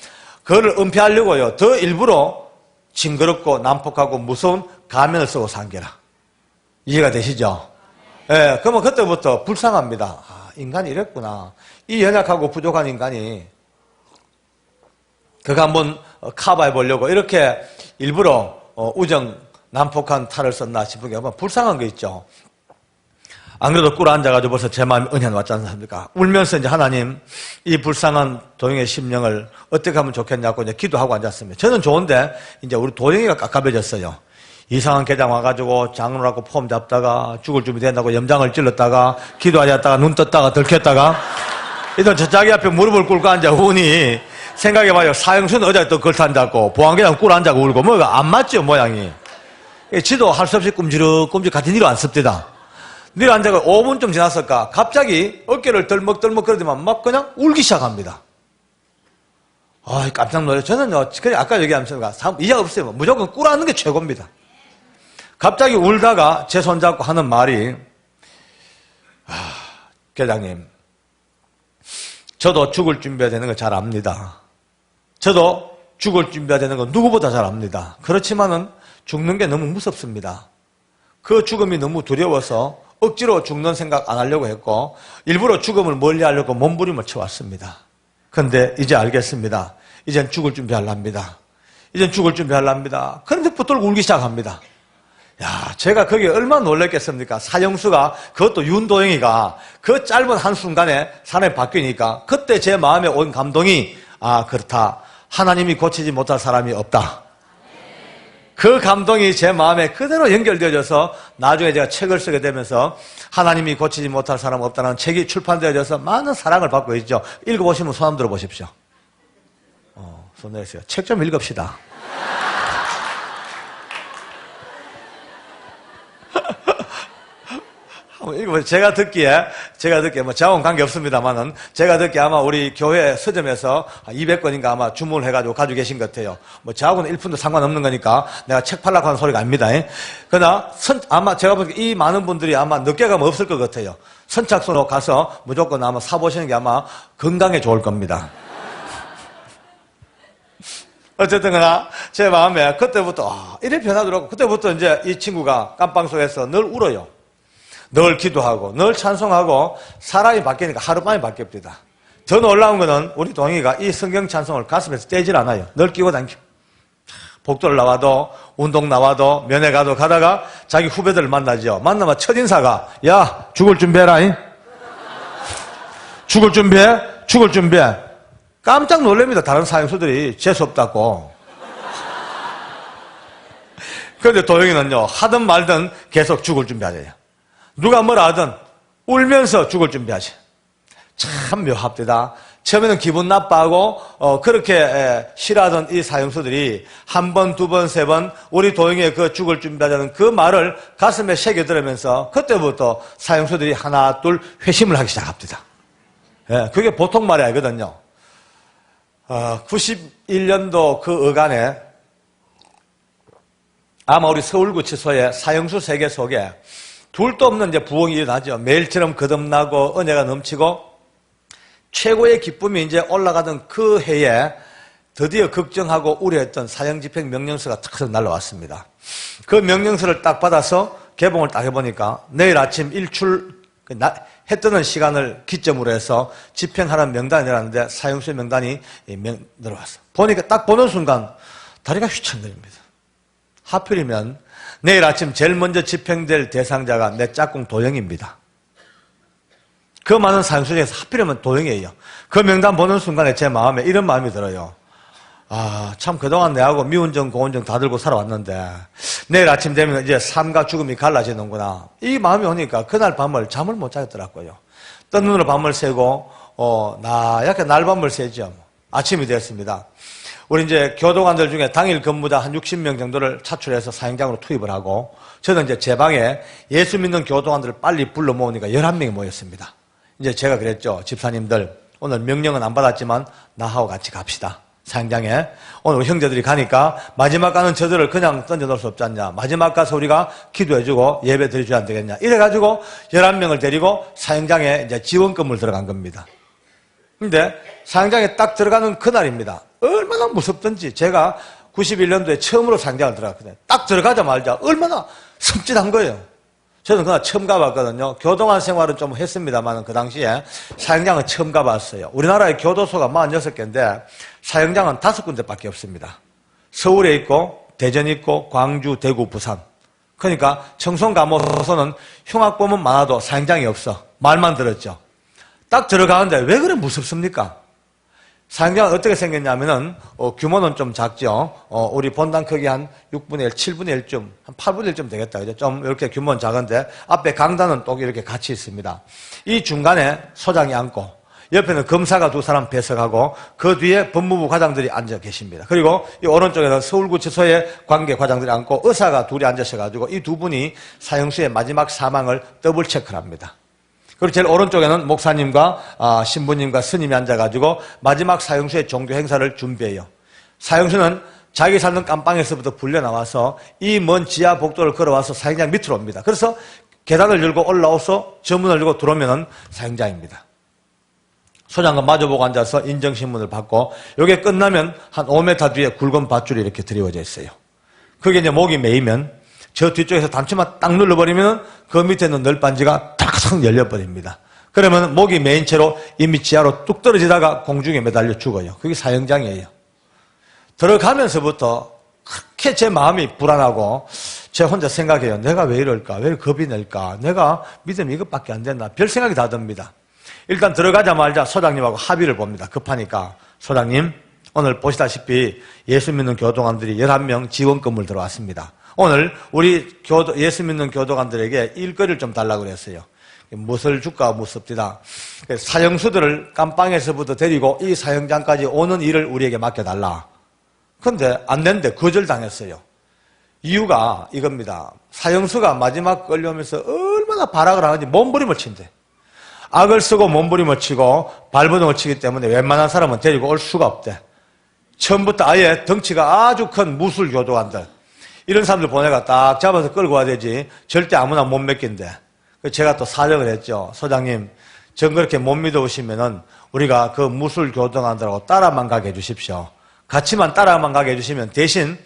그거를 은폐하려고요. 더 일부러 징그럽고 난폭하고 무서운 가면을 쓰고 산 게라. 이해가 되시죠? 예, 그러면 그때부터 불쌍합니다. 인간이 이랬구나. 이 연약하고 부족한 인간이 그거 한번 커버해 보려고 이렇게 일부러 우정 난폭한 탈을 썼나 싶은 게 불쌍한 거 있죠. 안 그래도 꿇어 앉아가지고 벌써 제 마음에 은혜가 왔지 않습니까? 울면서 이제 하나님, 이 불쌍한 도영이의 심령을 어떻게 하면 좋겠냐고 이제 기도하고 앉았습니다. 저는 좋은데, 이제 우리 도영이가 깝깝해졌어요. 이상한 개장 와가지고 장로라고 폼 잡다가 죽을 준비 된다고 염장을 찔렀다가 기도하셨다가 눈 떴다가 들켰다가 이런 저 자기 앞에 무릎을 꿇고 앉아 우니 생각해봐요. 사형수는 어제 또 걸터 앉았고 보안계장 꿇어 앉아고 울고 뭐가 안 맞죠 모양이. 지도 할 수 없이 끔지룩끔지룩 같은 일을 안 씁니다. 늘 앉아가 5분쯤 지났을까 갑자기 어깨를 덜먹덜먹 그러더만 막 그냥 울기 시작합니다. 아 깜짝 놀라요. 저는요 그냥 아까 얘기하면서 이자 없어요. 무조건 꿇어 앉는 게 최고입니다. 갑자기 울다가 제 손잡고 하는 말이 계장님 저도 죽을 준비해야 되는 거 잘 압니다. 저도 죽을 준비해야 되는 거 누구보다 잘 압니다. 그렇지만은 죽는 게 너무 무섭습니다. 그 죽음이 너무 두려워서 억지로 죽는 생각 안 하려고 했고 일부러 죽음을 멀리 하려고 몸부림을 쳐왔습니다. 그런데 이제 알겠습니다. 이젠 죽을 준비하랍니다. 이젠 죽을 준비하랍니다. 그런데 붙들고 울기 시작합니다. 야, 제가 거기에 얼마나 놀랬겠습니까? 사형수가, 그것도 윤도영이가 그 짧은 한순간에 사람이 바뀌니까 그때 제 마음에 온 감동이 그렇다. 하나님이 고치지 못할 사람이 없다. 그 감동이 제 마음에 그대로 연결되어져서 나중에 제가 책을 쓰게 되면서 하나님이 고치지 못할 사람 없다는 책이 출판되어져서 많은 사랑을 받고 있죠. 읽어보시면 손 한번 들어보십시오. 손 내리세요. 책 좀 읽읍시다. 제가 듣기에 뭐 저하고는 관계 없습니다만은 제가 듣기에 아마 우리 교회 서점에서 200권인가 아마 주문을 해가지고 가지고 계신 것 같아요. 뭐 저하고는 1푼도 상관없는 거니까 내가 책 팔라고 하는 소리가 아닙니다. 그러나 아마 제가 보기에 이 많은 분들이 아마 늦게 가면 없을 것 같아요. 선착순으로 가서 무조건 아마 사보시는 게 아마 건강에 좋을 겁니다. 어쨌든 그나 제 마음에 그때부터 이래 변하더라고. 그때부터 이제 이 친구가 깜빵 속에서 늘 울어요. 늘 기도하고 늘 찬송하고 사람이 바뀌니까 하루만에 바뀝니다. 더 놀라운 거는 우리 동희가 이 성경 찬송을 가슴에서 떼질 않아요. 늘 끼고 다니고 복도를 나와도 운동 나와도 면회 가도 가다가 자기 후배들을 만나죠. 만나면 첫인사가 야 죽을 준비해라. 죽을 준비해? 죽을 준비해. 깜짝 놀랍니다. 다른 사형수들이 재수없다고. 그런데 도영이는요 하든 말든 계속 죽을 준비하래요. 누가 뭐라 하든 울면서 죽을 준비하지. 참 묘합니다. 처음에는 기분 나빠하고 그렇게 싫어하던 이 사형수들이 한 번, 두 번, 세 번 우리 도영이의 그 죽을 준비하자는 그 말을 가슴에 새겨들으면서 그때부터 사형수들이 하나 둘 회심을 하기 시작합니다. 그게 보통 말이 아니거든요. 91년도 그 어간에 아마 우리 서울구치소의 사형수 세계 속에 둘도 없는 이제 부흥이 일어나죠. 매일처럼 거듭나고 은혜가 넘치고 최고의 기쁨이 이제 올라가던 그 해에 드디어 걱정하고 우려했던 사형집행 명령서가 탁 날라왔습니다. 그 명령서를 딱 받아서 개봉을 딱 해보니까 내일 아침 해 뜨는 시간을 기점으로 해서 집행하는 명단이 내놨는데 사형수의 명단이 들어왔어. 보니까 딱 보는 순간 다리가 휘청거립니다. 하필이면 내일 아침 제일 먼저 집행될 대상자가 내 짝꿍 도영입니다. 그 많은 사형수 중에서 하필이면 도영이에요. 그 명단 보는 순간에 제 마음에 이런 마음이 들어요. 참 그동안 내하고 미운정 고운정 다 들고 살아왔는데 내일 아침 되면 이제 삶과 죽음이 갈라지는구나. 이 마음이 오니까 그날 밤을 잠을 못 자겠더라고요. 뜬 눈으로 밤을 새고 약간 날밤을 새죠. 아침이 됐습니다. 우리 이제 교도관들 중에 당일 근무자 한 60명 정도를 차출해서 사형장으로 투입을 하고 저는 이제 제 방에 예수 믿는 교도관들을 빨리 불러 모으니까 11명이 모였습니다. 이제 제가 그랬죠. 집사님들 오늘 명령은 안 받았지만 나하고 같이 갑시다. 사형장에 오늘 형제들이 가니까 마지막 가는 저들을 그냥 던져놓을 수 없지 않냐. 마지막 가서 우리가 기도해주고 예배 드려줘야 안 되겠냐. 이래가지고 11명을 데리고 사형장에 이제 지원금을 들어간 겁니다. 근데 사형장에 딱 들어가는 그날입니다. 얼마나 무섭던지 제가 91년도에 처음으로 사형장을 들어갔거든요. 딱 들어가자마자 얼마나 섬찟한 거예요. 저는 그날 처음 가봤거든요. 교도관 생활은 좀 했습니다만 그 당시에 사형장은 처음 가봤어요. 우리나라의 교도소가 46개인데 사형장은 5군데밖에 없습니다. 서울에 있고 대전 있고 광주, 대구, 부산. 그러니까 청송감호소는 흉악범은 많아도 사형장이 없어. 말만 들었죠. 딱 들어가는데 왜 그래 무섭습니까? 사형장은 어떻게 생겼냐면은, 규모는 좀 작죠. 우리 본당 크기 한 6분의 1, 7분의 1쯤, 한 8분의 1쯤 되겠다. 그죠? 좀 이렇게 규모는 작은데, 앞에 강단은 또 이렇게 같이 있습니다. 이 중간에 소장이 앉고, 옆에는 검사가 두 사람 배석하고, 그 뒤에 법무부 과장들이 앉아 계십니다. 그리고 이 오른쪽에는 서울구치소의 관계 과장들이 앉고, 의사가 둘이 앉으셔가지고, 이 두 분이 사형수의 마지막 사망을 더블 체크를 합니다. 그리고 제일 오른쪽에는 목사님과 신부님과 스님이 앉아가지고 마지막 사형수의 종교 행사를 준비해요. 사형수는 자기 사는 깜방에서부터 불려나와서 이 먼 지하 복도를 걸어와서 사형장 밑으로 옵니다. 그래서 계단을 열고 올라와서 저문을 열고 들어오면 사형장입니다. 소장과 마주보고 앉아서 인정신문을 받고 이게 끝나면 한 5m 뒤에 굵은 밧줄이 이렇게 드리워져 있어요. 그게 이제 목이 메이면 저 뒤쪽에서 단추만 딱 눌러버리면 그 밑에 있는 널빤지가 탁 열려버립니다. 그러면 목이 메인 채로 이미 지하로 뚝 떨어지다가 공중에 매달려 죽어요. 그게 사형장이에요. 들어가면서부터 그렇게 제 마음이 불안하고 제 혼자 생각해요. 내가 왜 이럴까? 왜 겁이 낼까? 내가 믿음이 이것밖에 안 된다. 별 생각이 다 듭니다. 일단 들어가자마자 소장님하고 합의를 봅니다. 급하니까. 소장님, 오늘 보시다시피 예수 믿는 교도관들이 11명 지원금을 들어왔습니다. 오늘 우리 예수 믿는 교도관들에게 일거리를 좀 달라고 그랬어요. 무엇을 줄까 무섭디다. 사형수들을 깜방에서부터 데리고 이 사형장까지 오는 일을 우리에게 맡겨달라. 그런데 안 된대. 거절당했어요. 이유가 이겁니다. 사형수가 마지막 끌려오면서 얼마나 발악을 하는지 몸부림을 친대. 악을 쓰고 몸부림을 치고 발버둥을 치기 때문에 웬만한 사람은 데리고 올 수가 없대. 처음부터 아예 덩치가 아주 큰 무술 교도관들, 이런 사람들 보내가 딱 잡아서 끌고 와야 되지 절대 아무나 못 맡긴대. 제가 또 사정을 했죠. 소장님, 전 그렇게 못 믿어오시면은 우리가 그 무술 교도관들하고 따라만 가게 해주십시오. 같이만 따라만 가게 해주시면 대신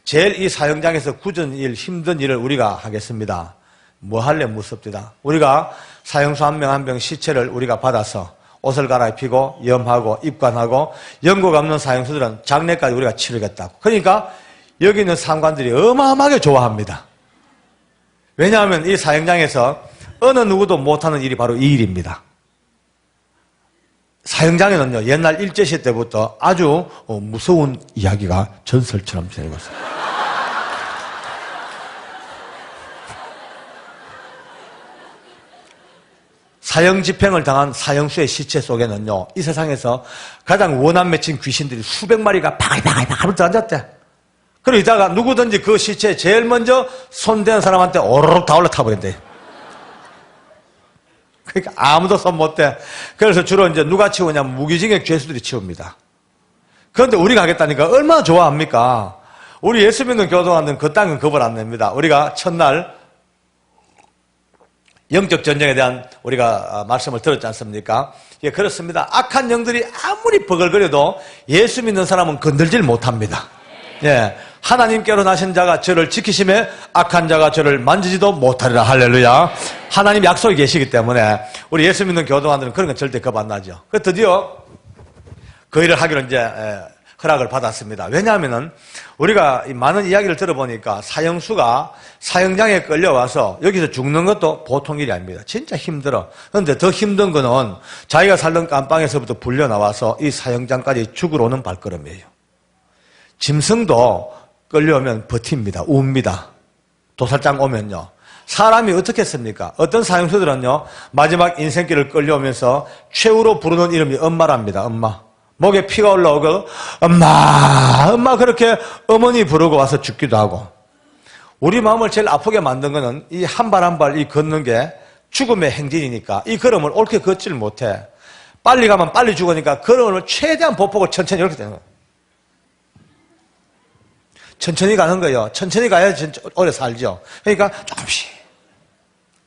제일 이 사형장에서 굳은 일, 힘든 일을 우리가 하겠습니다. 뭐 할래 무섭디다. 우리가 사형수 한 명 한 명 시체를 우리가 받아서 옷을 갈아입히고 염하고 입관하고 연고가 없는 사형수들은 장례까지 우리가 치르겠다고. 그러니까 여기 있는 상관들이 어마어마하게 좋아합니다. 왜냐하면 이 사형장에서 어느 누구도 못하는 일이 바로 이 일입니다. 사형장에는요, 옛날 일제시대 때부터 아주 무서운 이야기가 전설처럼 되고 있습니다. 사형 집행을 당한 사형수의 시체 속에는요, 이 세상에서 가장 원한 맺힌 귀신들이 수백 마리가 바글바글 앉았대. 그리고 이따가 누구든지 그 시체에 제일 먼저 손대는 사람한테 오르륵 다 올라타버린대. 그러니까 아무도 손 못 대. 그래서 주로 이제 누가 치우냐면 무기징역 죄수들이 치웁니다. 그런데 우리가 하겠다니까 얼마나 좋아합니까? 우리 예수 믿는 교도관들은 그 땅은 겁을 안 냅니다. 우리가 첫날 영적 전쟁에 대한 우리가 말씀을 들었지 않습니까? 예, 그렇습니다. 악한 영들이 아무리 버글거려도 예수 믿는 사람은 건들질 못합니다. 예, 하나님께로 나신 자가 저를 지키심에 악한 자가 저를 만지지도 못하리라. 할렐루야. 하나님 약속이 계시기 때문에 우리 예수 믿는 교도관들은 그런 건 절대 겁 안 나죠. 그 드디어 그 일을 하기로 이제 허락을 받았습니다. 왜냐하면은 우리가 많은 이야기를 들어보니까 사형수가 사형장에 끌려와서 여기서 죽는 것도 보통 일이 아닙니다. 진짜 힘들어. 그런데 더 힘든 거는 자기가 살던 깜방에서부터 불려 나와서 이 사형장까지 죽으러 오는 발걸음이에요. 짐승도 끌려오면 버팁니다. 웁니다. 도살장 오면요. 사람이 어떻게 했습니까? 어떤 사형수들은요, 마지막 인생길을 끌려오면서 최후로 부르는 이름이 엄마랍니다. 엄마. 목에 피가 올라오고 엄마 그렇게 어머니 부르고 와서 죽기도 하고. 우리 마음을 제일 아프게 만든 거는 이 한 발 한 발 이 걷는 게 죽음의 행진이니까 이 걸음을 옳게 걷지를 못해. 빨리 가면 빨리 죽으니까 걸음을 최대한 보폭을 천천히 이렇게 되는 거예요. 천천히 가는 거예요. 천천히 가야 오래 살죠. 그러니까 조금씩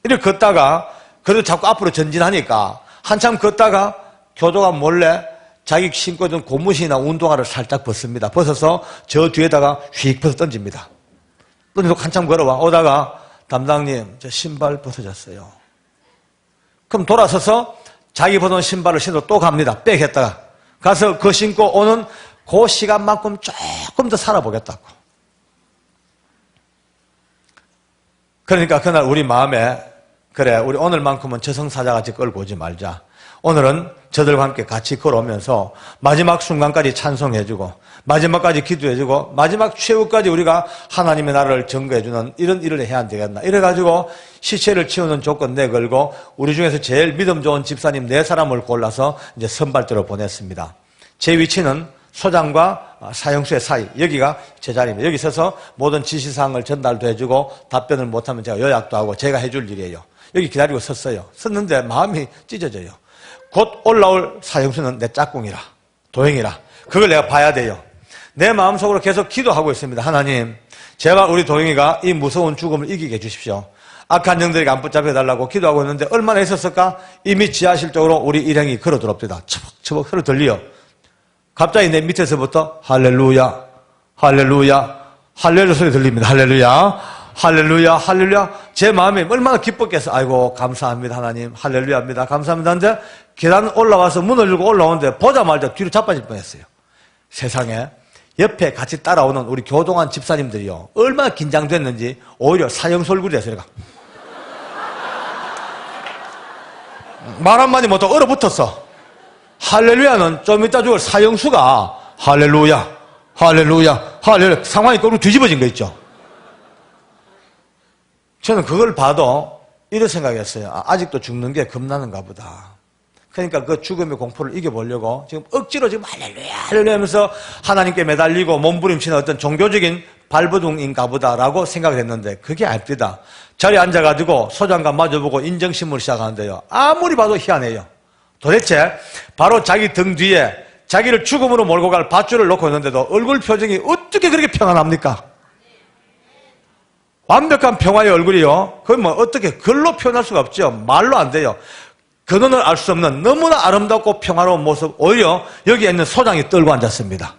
이렇게 걷다가 그래도 자꾸 앞으로 전진하니까 한참 걷다가 교도관 몰래 자기 신고 있던 고무신이나 운동화를 살짝 벗습니다. 벗어서 저 뒤에다가 휙 벗어 던집니다. 던지고 한참 걸어와. 오다가 담당님, 저 신발 벗어졌어요. 그럼 돌아서서 자기 벗은 신발을 신고 또 갑니다. 빽 했다가. 가서 그 신고 오는 그 시간만큼 조금 더 살아보겠다고. 그러니까 그날 우리 마음에 그래 우리 오늘만큼은 저승사자같이 끌고 오지 말자. 오늘은 저들과 함께 같이 걸어오면서 마지막 순간까지 찬송해주고 마지막까지 기도해주고 마지막 최후까지 우리가 하나님의 나라를 증거해주는 이런 일을 해야 안 되겠나. 이래가지고 시체를 치우는 조건 내걸고 우리 중에서 제일 믿음 좋은 집사님 4사람을 골라서 이제 선발대로 보냈습니다. 제 위치는 소장과 사형수의 사이, 여기가 제 자리입니다. 여기 서서 모든 지시사항을 전달도 해주고 답변을 못하면 제가 요약도 하고 제가 해줄 일이에요. 여기 기다리고 섰어요. 섰는데 마음이 찢어져요. 곧 올라올 사형수는 내 짝꿍이라, 도영이라. 그걸 내가 봐야 돼요. 내 마음속으로 계속 기도하고 있습니다. 하나님, 제발 우리 도영이가 이 무서운 죽음을 이기게 해주십시오. 악한 영들에게 안 붙잡혀달라고 기도하고 있는데 얼마나 있었을까? 이미 지하실 쪽으로 우리 일행이 걸어 들어옵니다. 처벅처벅 흐르 들리요. 갑자기 내 밑에서부터 할렐루야, 할렐루야, 할렐루야 소리 들립니다. 할렐루야, 할렐루야, 할렐루야. 제 마음이 얼마나 기뻤겠어. 아이고, 감사합니다, 하나님. 할렐루야입니다. 감사합니다. 하는데 계단 올라와서 문을 열고 올라오는데 보자마자 뒤로 자빠질 뻔했어요. 세상에. 옆에 같이 따라오는 우리 교동한 집사님들이요. 얼마나 긴장됐는지 오히려 사형수 얼굴이 돼서 내가 말 한마디 못하고 얼어붙었어. 할렐루야는 좀 이따 죽을 사형수가 할렐루야, 할렐루야, 할렐루야. 상황이 거꾸로 뒤집어진 거 있죠. 저는 그걸 봐도 이런 생각했어요. 아직도 죽는 게 겁나는가 보다. 그러니까 그 죽음의 공포를 이겨보려고 지금 억지로 지금 할렐루야, 할렐루야 하면서 하나님께 매달리고 몸부림치는 어떤 종교적인 발버둥인가 보다라고 생각을 했는데 그게 아닙니다. 자리에 앉아가지고 소장과 마주보고 인정신문을 시작하는데요. 아무리 봐도 희한해요. 도대체 바로 자기 등 뒤에 자기를 죽음으로 몰고 갈 밧줄을 놓고 있는데도 얼굴 표정이 어떻게 그렇게 평안합니까? 완벽한 평화의 얼굴이요. 그건 뭐 어떻게 글로 표현할 수가 없죠. 말로 안 돼요. 근원을 알 수 없는 너무나 아름답고 평화로운 모습. 오히려 여기에 있는 소장이 떨고 앉았습니다.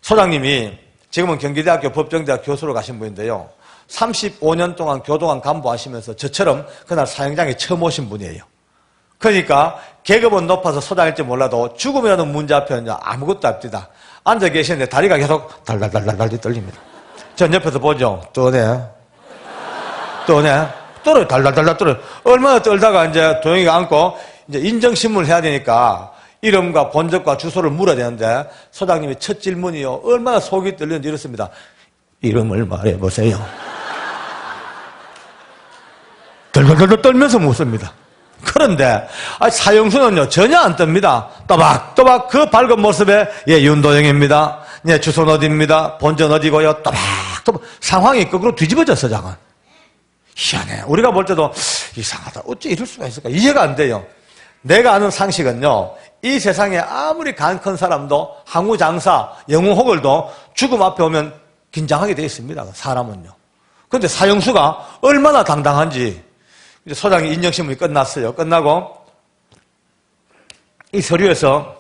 소장님이 지금은 경기대학교 법정대학 교수로 가신 분인데요. 35년 동안 교도관 간부하시면서 저처럼 그날 사형장에 처음 오신 분이에요. 그러니까 계급은 높아서 소장일지 몰라도 죽음이라는 문제 앞에는 아무것도 없습니다. 앉아 계시는데 다리가 계속 달달달달달 떨립니다. 전 옆에서 보죠. 떠네. 떨어요. 달달달달 떨어요. 얼마나 떨다가 이제 도영이가 앉고 이제 인정신문을 해야 되니까 이름과 본적과 주소를 물어야 되는데 소장님이 첫 질문이요. 얼마나 속이 떨리는지 이렇습니다. 이름을 말해보세요. 덜덜덜 떨면서 묻습니다. 그런데 사형수는요 전혀 안 뜹니다. 또박또박 그 밝은 모습에 예 윤도영입니다. 예 주소는 어디입니다. 본전 어디고요. 또박또박 상황이 거꾸로 뒤집어졌어. 장은 희한해. 우리가 볼 때도 이상하다. 어째 이럴 수가 있을까? 이해가 안 돼요. 내가 아는 상식은요. 이 세상에 아무리 간 큰 사람도 항우장사, 영웅호걸도 죽음 앞에 오면 긴장하게 되어 있습니다. 사람은요. 그런데 사형수가 얼마나 당당한지. 이제 소장이 인정신문이 끝났어요. 끝나고 이 서류에서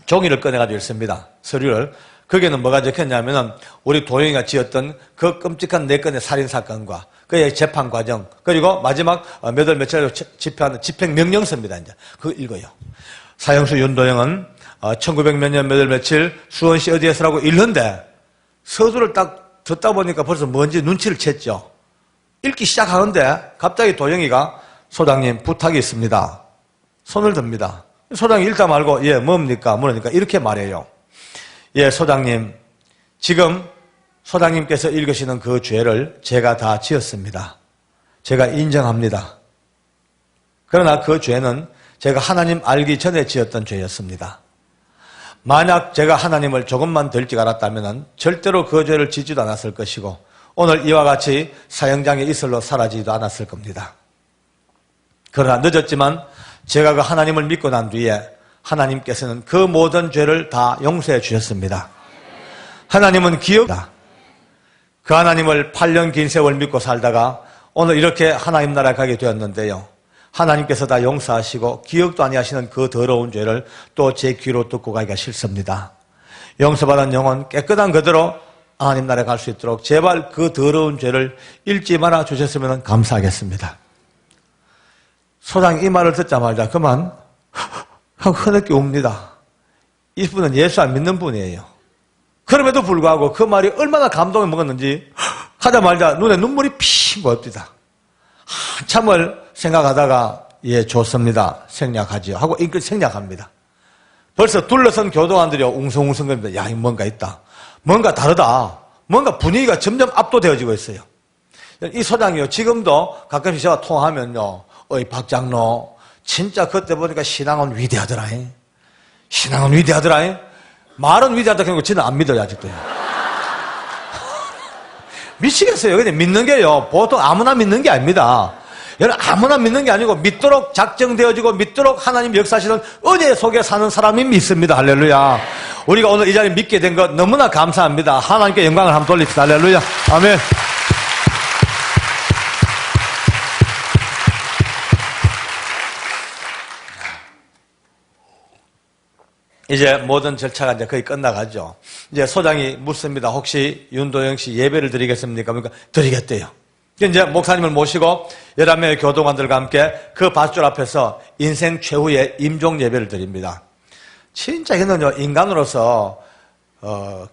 종이를 꺼내가지고 읽습니다. 서류를. 거기에는 뭐가 적혔냐면은 우리 도영이가 지었던 그 끔찍한 4건의 살인사건과 그의 재판 과정, 그리고 마지막 몇 월 며칠로 집행하는 집행명령서입니다. 이제 그거 읽어요. 사형수 윤도영은 1900 몇 년 몇 월 며칠 수원시 어디에서라고 읽는데 서두를 딱 듣다 보니까 벌써 뭔지 눈치를 챘죠. 읽기 시작하는데 갑자기 도영이가 소장님 부탁이 있습니다. 손을 듭니다. 소장이 읽다 말고 예 뭡니까? 물으니까 이렇게 말해요. 예 소장님 지금 소장님께서 읽으시는 그 죄를 제가 다 지었습니다. 제가 인정합니다. 그러나 그 죄는 제가 하나님 알기 전에 지었던 죄였습니다. 만약 제가 하나님을 조금만 더 일찍 알았다면 절대로 그 죄를 짓지도 않았을 것이고 오늘 이와 같이 사형장에 이슬로 사라지지도 않았을 겁니다. 그러나 늦었지만 제가 그 하나님을 믿고 난 뒤에 하나님께서는 그 모든 죄를 다 용서해 주셨습니다. 하나님은 기억다. 그 하나님을 8년 긴 세월 믿고 살다가 오늘 이렇게 하나님 나라에 가게 되었는데요. 하나님께서 다 용서하시고 기억도 아니하시는 그 더러운 죄를 또 제 귀로 듣고 가기가 싫습니다. 용서받은 영혼 깨끗한 그대로 하나님 나라에 갈 수 있도록 제발 그 더러운 죄를 잊지 말아 주셨으면 감사하겠습니다. 소장이 이 말을 듣자마자 그만 흐느끼 웁니다. 이분은 예수 안 믿는 분이에요. 그럼에도 불구하고 그 말이 얼마나 감동을 먹었는지 하자마자 눈에 눈물이 피 고입니다. 한참을 생각하다가 예, 좋습니다. 생략하지요. 하고 인끝 생략합니다. 벌써 둘러선 교도관들이 웅성웅성거립니다. 야, 이거 뭔가 있다. 뭔가 다르다. 뭔가 분위기가 점점 압도되어지고 있어요. 이 소장이요, 지금도 가끔씩 제가 통화하면요, 어이, 박장로, 진짜 그때 보니까 신앙은 위대하더라. 신앙은 위대하더라. 말은 위대하다 그러고 저는 안 믿어요, 아직도요. 미치겠어요. 근데 믿는 게요, 보통 아무나 믿는 게 아닙니다. 여러분, 아무나 믿는 게 아니고 믿도록 작정되어지고 믿도록 하나님 역사하시는 은혜 속에 사는 사람이 믿습니다. 할렐루야. 우리가 오늘 이 자리에 믿게 된 것 너무나 감사합니다. 하나님께 영광을 한번 돌립시다. 할렐루야. 아멘. 이제 모든 절차가 이제 거의 끝나가죠. 이제 소장이 묻습니다. 혹시 윤도영 씨 예배를 드리겠습니까? 그러니까 드리겠대요. 이제 목사님을 모시고 11명의 교도관들과 함께 그 밧줄 앞에서 인생 최후의 임종 예배를 드립니다. 진짜 이거는요, 인간으로서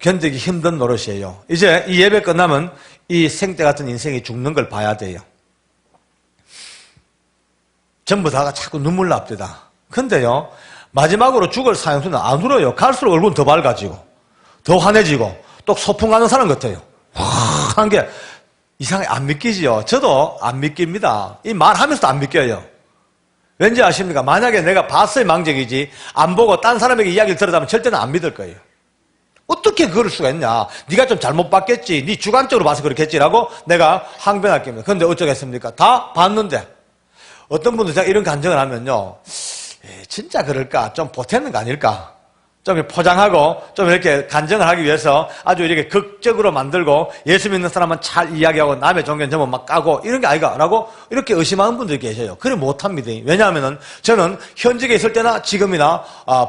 견디기 힘든 노릇이에요. 이제 이 예배 끝나면 이 생때 같은 인생이 죽는 걸 봐야 돼요. 전부 다가 자꾸 눈물 납니다. 근데요, 마지막으로 죽을 사형수는 안 울어요. 갈수록 얼굴은 더 밝아지고 더 환해지고 또 소풍 가는 사람 같아요. 하는 게 이상하게 안 믿기지요. 저도 안 믿깁니다. 이 말하면서도 안 믿겨요. 왠지 아십니까? 만약에 내가 봤어야 망정이지 안 보고 딴 사람에게 이야기를 들었다면 절대는 안 믿을 거예요. 어떻게 그럴 수가 있냐. 네가 좀 잘못 봤겠지. 네 주관적으로 봐서 그렇겠지라고 내가 항변할 겁니다. 그런데 어쩌겠습니까? 다 봤는데 어떤 분들 제가 이런 간증을 하면요, 진짜 그럴까? 좀 보태는 거 아닐까? 좀 포장하고 좀 이렇게 간증을 하기 위해서 아주 이렇게 극적으로 만들고 예수 믿는 사람은 잘 이야기하고 남의 종교는 전부 막 까고 이런 게 아이가? 라고 이렇게 의심하는 분들이 계셔요. 그래 못합니다. 왜냐하면 저는 현직에 있을 때나 지금이나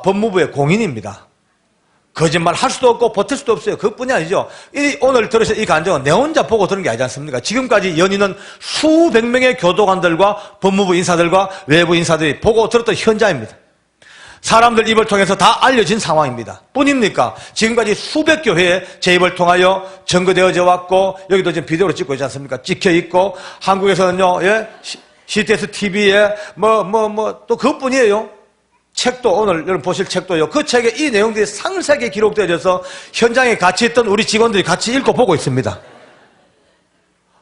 법무부의 공인입니다. 거짓말 할 수도 없고 버틸 수도 없어요. 그것뿐이 아니죠. 오늘 들으신 이 간증은 내 혼자 보고 들은 게 아니지 않습니까? 지금까지 연인은 수백 명의 교도관들과 법무부 인사들과 외부 인사들이 보고 들었던 현장입니다. 사람들 입을 통해서 다 알려진 상황입니다. 뿐입니까? 지금까지 수백 교회에 제 입을 통하여 전거되어져 왔고, 여기도 지금 비디오로 찍고 있지 않습니까? 찍혀 있고, 한국에서는요, 예, CTS TV에 또 그것뿐이에요. 책도 오늘 여러분 보실 책도요. 그 책에 이 내용들이 상세하게 기록되어져서 현장에 같이 있던 우리 직원들이 같이 읽고 보고 있습니다.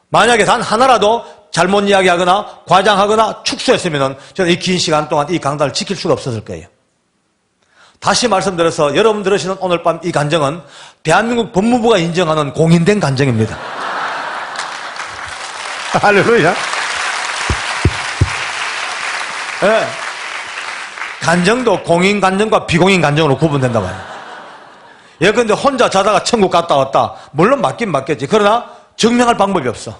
만약에 단 하나라도 잘못 이야기하거나 과장하거나 축소했으면 저는 이 긴 시간 동안 이 강단을 지킬 수가 없었을 거예요. 다시 말씀드려서 여러분 들으시는 오늘 밤 이 간증은 대한민국 법무부가 인정하는 공인된 간증입니다. 할렐루야. 네. 간증도 공인 간증과 비공인 간증으로 구분된단 말이에요. 예컨대 혼자 자다가 천국 갔다 왔다. 물론 맞긴 맞겠지. 그러나 증명할 방법이 없어.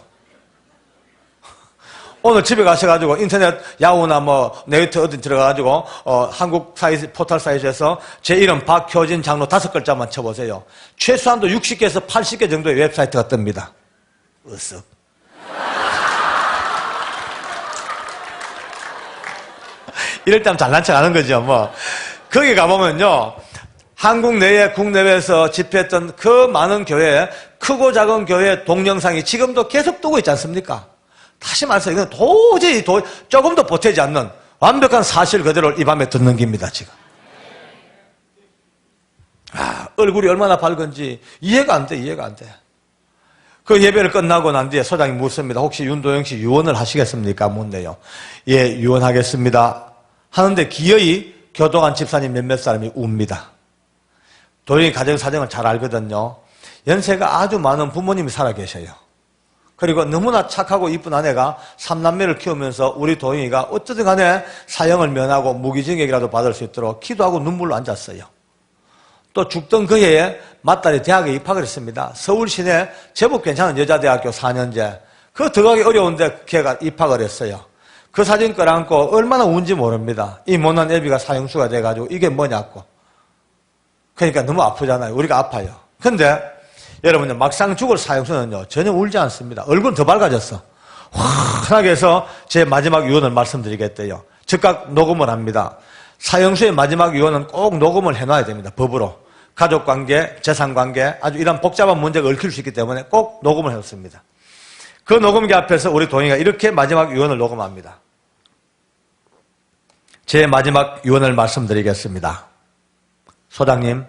오늘 집에 가셔가지고 인터넷 야후나 네이트 어디 들어가가지고 한국 포털 사이트에서 제 이름 박효진 장로 5글자만 쳐보세요. 최소한도 60개에서 80개 정도의 웹사이트가 뜹니다. 으쓱. 이럴 때면 잘난 척 하는 거죠, 거기 가보면요, 한국 내에, 국내외에서 집회했던 그 많은 교회, 크고 작은 교회 동영상이 지금도 계속 뜨고 있지 않습니까? 다시 말해서 이건 도저히 조금도 보태지 않는 완벽한 사실 그대로 이 밤에 듣는 겁니다, 지금. 얼굴이 얼마나 밝은지 이해가 안 돼. 그 예배를 끝나고 난 뒤에 소장이 묻습니다. 혹시 윤도영 씨 유언을 하시겠습니까? 묻네요. 예, 유언하겠습니다. 하는데 기어이 교도관 집사님 몇몇 사람이 웁니다. 도영이 가정 사정을 잘 알거든요. 연세가 아주 많은 부모님이 살아계셔요. 그리고 너무나 착하고 이쁜 아내가 3남매를 키우면서 우리 도영이가 어쨌든 간에 사형을 면하고 무기징역이라도 받을 수 있도록 기도하고 눈물로 앉았어요. 또 죽던 그 해에 맏딸이 대학에 입학을 했습니다. 서울 시내 제법 괜찮은 여자대학교 4년제. 그 들어가기 어려운데 걔가 입학을 했어요. 그 사진 끌어안고 얼마나 운지 모릅니다. 이 못난 애비가 사형수가 돼가지고 이게 뭐냐고. 그러니까 너무 아프잖아요. 우리가 아파요. 근데 여러분요, 막상 죽을 사형수는요 전혀 울지 않습니다. 얼굴은 더 밝아졌어. 환하게 해서 제 마지막 유언을 말씀드리겠대요. 즉각 녹음을 합니다. 사형수의 마지막 유언은 꼭 녹음을 해놔야 됩니다. 법으로. 가족관계, 재산관계 아주 이런 복잡한 문제가 얽힐 수 있기 때문에 꼭 녹음을 해뒀습니다. 그 녹음기 앞에서 우리 도영이가 이렇게 마지막 유언을 녹음합니다. 제 마지막 유언을 말씀드리겠습니다. 소장님,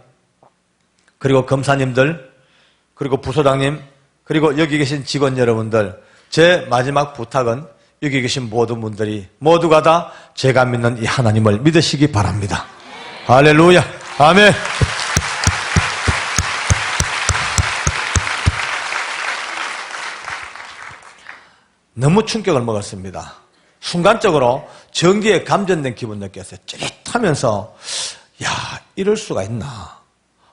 그리고 검사님들, 그리고 부소장님, 그리고 여기 계신 직원 여러분들, 제 마지막 부탁은 여기 계신 모든 분들이 모두가 다 제가 믿는 이 하나님을 믿으시기 바랍니다. 할렐루야. 아멘. 너무 충격을 먹었습니다. 순간적으로 전기에 감전된 기분 느꼈어요. 찌릿하면서 야, 이럴 수가 있나.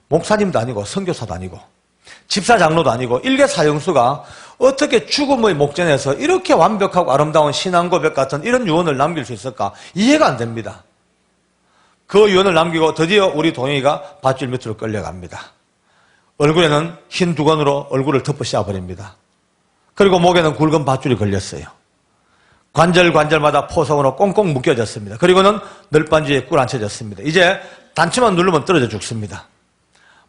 목사님도 아니고 선교사도 아니고 집사 장로도 아니고 일개 사형수가 어떻게 죽음의 목전에서 이렇게 완벽하고 아름다운 신앙 고백 같은 이런 유언을 남길 수 있을까? 이해가 안 됩니다. 그 유언을 남기고 드디어 우리 동영이가 밧줄 밑으로 끌려갑니다. 얼굴에는 흰 두건으로 얼굴을 덮어 씌워버립니다. 그리고 목에는 굵은 밧줄이 걸렸어요. 관절마다 포석으로 꽁꽁 묶여졌습니다. 그리고는 널빤지에 꿇어앉혀졌습니다. 이제 단추만 누르면 떨어져 죽습니다.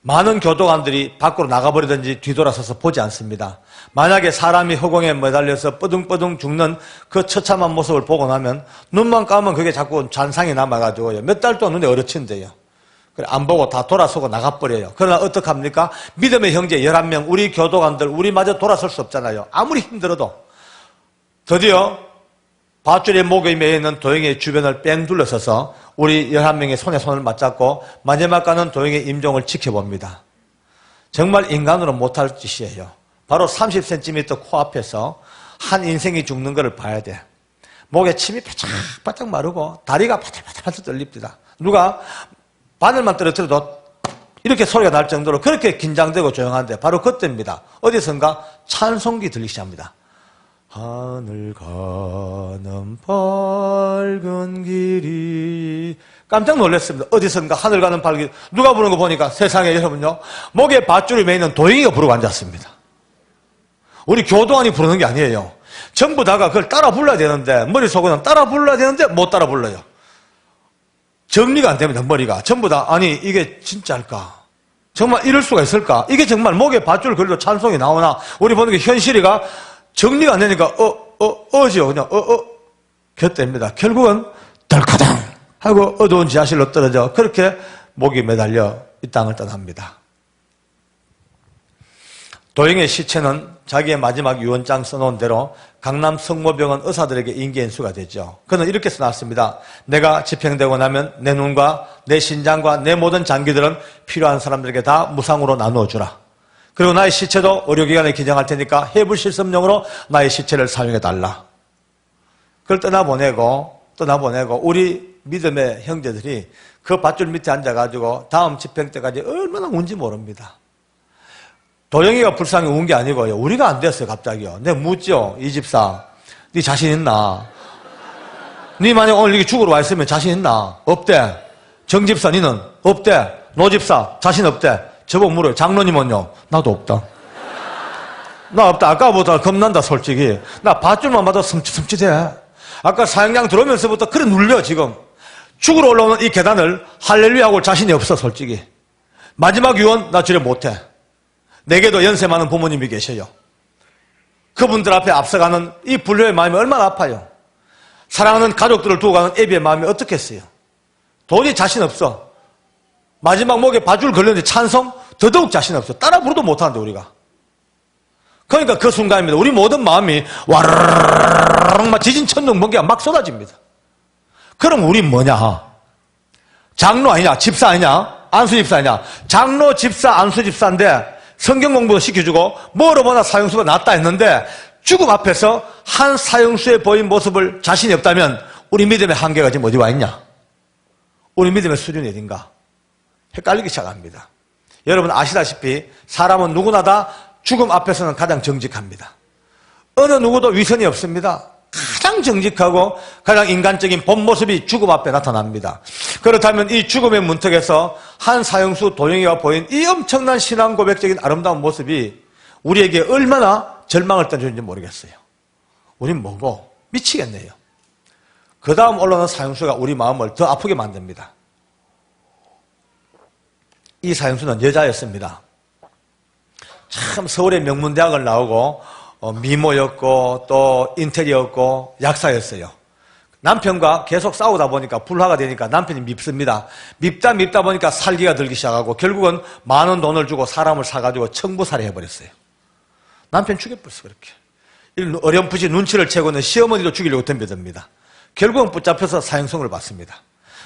많은 교도관들이 밖으로 나가버리든지 뒤돌아서서 보지 않습니다. 만약에 사람이 허공에 매달려서 뻐둥뻐둥 죽는 그 처참한 모습을 보고 나면 눈만 감으면 그게 자꾸 잔상이 남아가지고요. 몇 달 동안 눈에 얼어친대요. 그래, 안 보고 다 돌아서고 나가버려요. 그러나 어떡합니까? 믿음의 형제 11명, 우리 교도관들, 우리마저 돌아설 수 없잖아요. 아무리 힘들어도. 드디어 밧줄의 목에 매여 있는 도영이의 주변을 뺑 둘러서서 우리 11명의 손에 손을 맞잡고 마지막 가는 도영이의 임종을 지켜봅니다. 정말 인간으로 못할 짓이에요. 바로 30cm 코앞에서 한 인생이 죽는 것을 봐야 돼. 목에 침이 바짝바짝 마르고 다리가 바들바들 떨립니다. 누가 바늘만 떨어뜨려도 이렇게 소리가 날 정도로 그렇게 긴장되고 조용한데 바로 그때입니다. 어디선가 찬송기 들리기 시작합니다. 하늘 가는 밝은 길이. 깜짝 놀랐습니다. 어디선가 하늘 가는 밝은 길. 누가 부르는 거 보니까 세상에 여러분요, 목에 밧줄이 매이는 도영이가 부르고 앉았습니다. 우리 교도관이 부르는 게 아니에요. 전부 다가 그걸 따라 불러야 되는데, 머릿속에는 따라 불러야 되는데 못 따라 불러요. 정리가 안 됩니다. 머리가 전부 다. 아니 이게 진짜일까? 정말 이럴 수가 있을까? 이게 정말 목에 밧줄 걸려 찬송이 나오나? 우리 보는 게 현실이가 정리가 안 되니까 어지요. 그냥 곁대입니다. 결국은 덜커덩 하고 어두운 지하실로 떨어져 그렇게 목이 매달려 이 땅을 떠납니다. 도영의 시체는 자기의 마지막 유언장 써놓은 대로 강남 성모병원 의사들에게 인기인수가 되죠. 그는 이렇게 써놨습니다. 내가 집행되고 나면 내 눈과 내 신장과 내 모든 장기들은 필요한 사람들에게 다 무상으로 나누어 주라. 그리고 나의 시체도 의료기관에 기증할 테니까 해불실습용으로 나의 시체를 사용해달라. 그걸 떠나보내고 우리 믿음의 형제들이 그 밧줄 밑에 앉아가지고 다음 집행 때까지 얼마나 운지 모릅니다. 도영이가 불쌍히 운 게 아니고요. 우리가 안 됐어요, 갑자기요. 내가 묻죠. 이 집사, 네 자신 있나? 네 만약 오늘 이렇게 죽으러 와 있으면 자신 있나? 없대. 정 집사, 니는? 없대. 노 집사, 자신 없대. 저보고 물어요. 장로님은요? 나도 없다. 나 없다. 아까보다 겁난다, 솔직히. 나 밧줄만 봐도 섬찟섬찟해. 아까 사형장 들어오면서부터 그래 눌려, 지금. 죽으러 올라오는 이 계단을 할렐루야 하고 자신이 없어, 솔직히. 마지막 유언, 나 주례 못해. 내게도 연세 많은 부모님이 계셔요. 그분들 앞에 앞서가는 이 불효의 마음이 얼마나 아파요. 사랑하는 가족들을 두고 가는 애비의 마음이 어떻겠어요. 도저히 자신 없어. 마지막 목에 밧줄 걸렸는데 찬송? 더더욱 자신 없어. 따라 부르도 못하는데 우리가. 그러니까 그 순간입니다. 우리 모든 마음이 와르르르 막 지진천둥 번개가 막 쏟아집니다. 그럼 우리 뭐냐? 장로 아니냐? 집사 아니냐? 안수 집사 아니냐? 장로 집사 안수 집사인데 성경 공부도 시켜주고 뭐로 보나 사형수가 낫다 했는데 죽음 앞에서 한 사형수의 보인 모습을 자신이 없다면 우리 믿음의 한계가 지금 어디 와 있냐? 우리 믿음의 수준이 어딘가? 헷갈리기 시작합니다. 여러분 아시다시피 사람은 누구나 다 죽음 앞에서는 가장 정직합니다. 어느 누구도 위선이 없습니다. 가장 정직하고 가장 인간적인 본 모습이 죽음 앞에 나타납니다. 그렇다면 이 죽음의 문턱에서 한 사형수 도영이가 보인 이 엄청난 신앙 고백적인 아름다운 모습이 우리에게 얼마나 절망을 던지는지 모르겠어요. 우린 뭐고 미치겠네요. 그 다음 올라오는 사형수가 우리 마음을 더 아프게 만듭니다. 이 사형수는 여자였습니다. 참 서울의 명문대학을 나오고 미모였고 또 인테리어였고 약사였어요. 남편과 계속 싸우다 보니까 불화가 되니까 남편이 밉습니다. 밉다 보니까 살기가 들기 시작하고 결국은 많은 돈을 주고 사람을 사가지고 청부살해해버렸어요. 남편 죽여버렸어 그렇게. 어렴풋이 눈치를 채고는 시어머니도 죽이려고 덤벼듭니다. 결국은 붙잡혀서 사형성을 받습니다.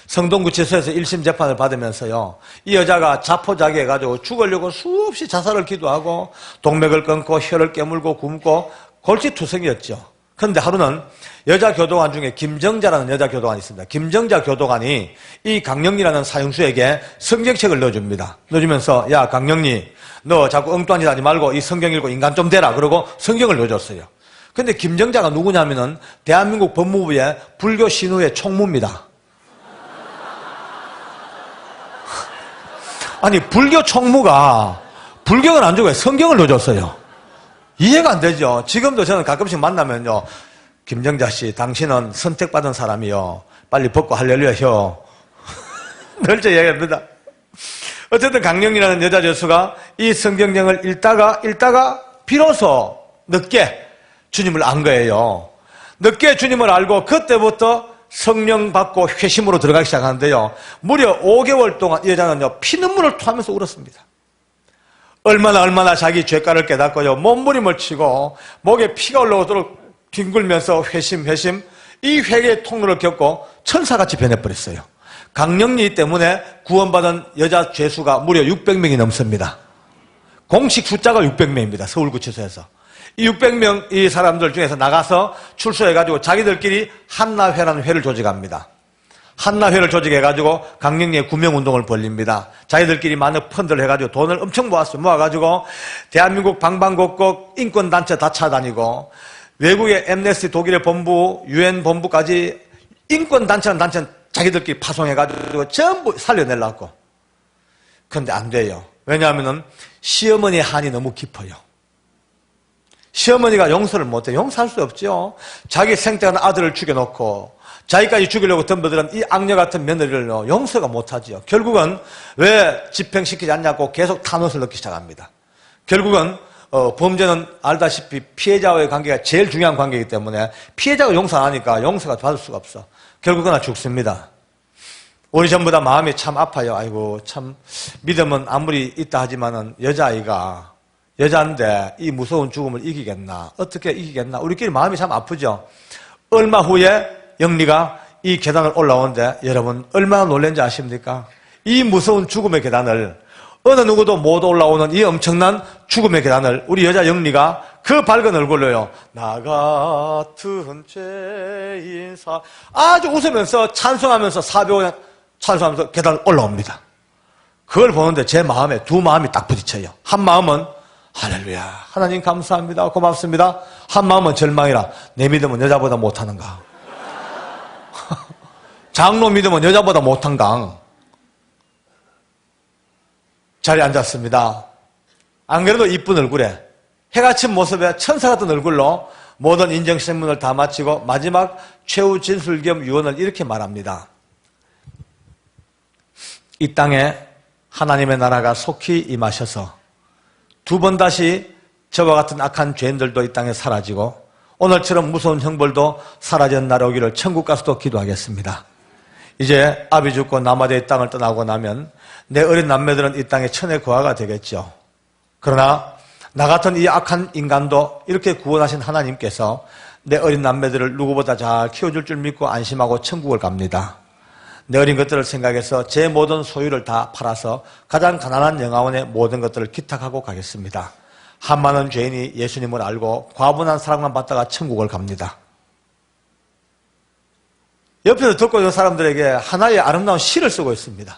성동구치소에서 1심 재판을 받으면서요, 이 여자가 자포자기해가지고 죽으려고 수없이 자살을 기도하고 동맥을 끊고 혀를 깨물고 굶고 골치투성이었죠. 그런데 하루는 여자 교도관 중에 김정자라는 여자 교도관이 있습니다. 김정자 교도관이 이 강영리라는 사형수에게 성경책을 넣어줍니다. 넣어주면서 야 강영리 너 자꾸 엉뚱한 짓 하지 말고 이 성경 읽고 인간 좀 되라 그러고 성경을 넣어줬어요. 근데 김정자가 누구냐면은 대한민국 법무부의 불교 신우의 총무입니다. 아니 불교 총무가 불경을 안 주고 성경을 넣어줬어요. 이해가 안 되죠. 지금도 저는 가끔씩 만나면요, 김정자 씨 당신은 선택받은 사람이요, 빨리 벗고 할렐루야 혀 늘 저 얘기합니다. 어쨌든 강령이라는 여자 교수가 이 성경책을 읽다가 비로소 늦게 주님을 안 거예요. 늦게 주님을 알고 그때부터 성령 받고 회심으로 들어가기 시작하는데요, 무려 5개월 동안 이 여자는요 피눈물을 토하면서 울었습니다. 얼마나 자기 죄가를 깨닫고요, 몸부림을 치고 목에 피가 올라오도록 뒹굴면서 회심 이 회개의 통로를 겪고 천사같이 변해버렸어요. 강령리 때문에 구원받은 여자 죄수가 무려 600명이 넘습니다. 공식 숫자가 600명입니다. 서울구치소에서. 이 600명 이 사람들 중에서 나가서 출소해가지고 자기들끼리 한나회라는 회를 조직합니다. 한나회를 조직해가지고 강령리에 구명운동을 벌립니다. 자기들끼리 많은 펀드를 해가지고 돈을 엄청 모았어요. 모아가지고 대한민국 방방곡곡 인권단체 다 찾아다니고 외국의 엠네스티 독일의 본부, 유엔 본부까지 인권단체는 자기들끼리 파송해가지고 전부 살려내려고. 그런데 안 돼요. 왜냐하면 시어머니의 한이 너무 깊어요. 시어머니가 용서를 못해요. 용서할 수 없죠. 자기 생태한 아들을 죽여놓고 자기까지 죽이려고 덤벼드는 이 악녀 같은 며느리를 용서가 못하지요. 결국은 왜 집행시키지 않냐고 계속 탄원서를 넣기 시작합니다. 결국은 범죄는 알다시피 피해자와의 관계가 제일 중요한 관계이기 때문에 피해자가 용서 안 하니까 용서가 받을 수가 없어. 결국은 죽습니다. 우리 전부 다 마음이 참 아파요. 아이고 참 믿음은 아무리 있다 하지만은 여자인데 이 무서운 죽음을 이기겠나, 어떻게 이기겠나, 우리끼리 마음이 참 아프죠. 얼마 후에 영리가 이 계단을 올라오는데 여러분 얼마나 놀란지 아십니까? 이 무서운 죽음의 계단을, 어느 누구도 못 올라오는 이 엄청난 죽음의 계단을 우리 여자 영리가 그 밝은 얼굴로요, 나 같은 죄인사 아주 웃으면서 찬송하면서 사벽을 찬송하면서 계단을 올라옵니다. 그걸 보는데 제 마음에 두 마음이 딱 부딪혀요. 한 마음은 할렐루야 하나님 감사합니다 고맙습니다. 한 마음은 절망이라, 내 믿음은 여자보다 못하는가, 장로 믿음은 여자보다 못한가. 자리에 앉았습니다. 안 그래도 이쁜 얼굴에 해가 친 모습에 천사 같은 얼굴로 모든 인정신문을 다 마치고 마지막 최후 진술 겸 유언을 이렇게 말합니다. 이 땅에 하나님의 나라가 속히 임하셔서 두 번 다시 저와 같은 악한 죄인들도 이 땅에 사라지고 오늘처럼 무서운 형벌도 사라진 날 오기를 천국 가서도 기도하겠습니다. 이제 아비 죽고 남아대의 땅을 떠나고 나면 내 어린 남매들은 이 땅에 천의 거하가 되겠죠. 그러나 나 같은 이 악한 인간도 이렇게 구원하신 하나님께서 내 어린 남매들을 누구보다 잘 키워줄 줄 믿고 안심하고 천국을 갑니다. 내 어린 것들을 생각해서 제 모든 소유를 다 팔아서 가장 가난한 영화원의 모든 것들을 기탁하고 가겠습니다. 한 많은 죄인이 예수님을 알고 과분한 사랑만 받다가 천국을 갑니다. 옆에서 듣고 있는 사람들에게 하나의 아름다운 시를 쓰고 있습니다.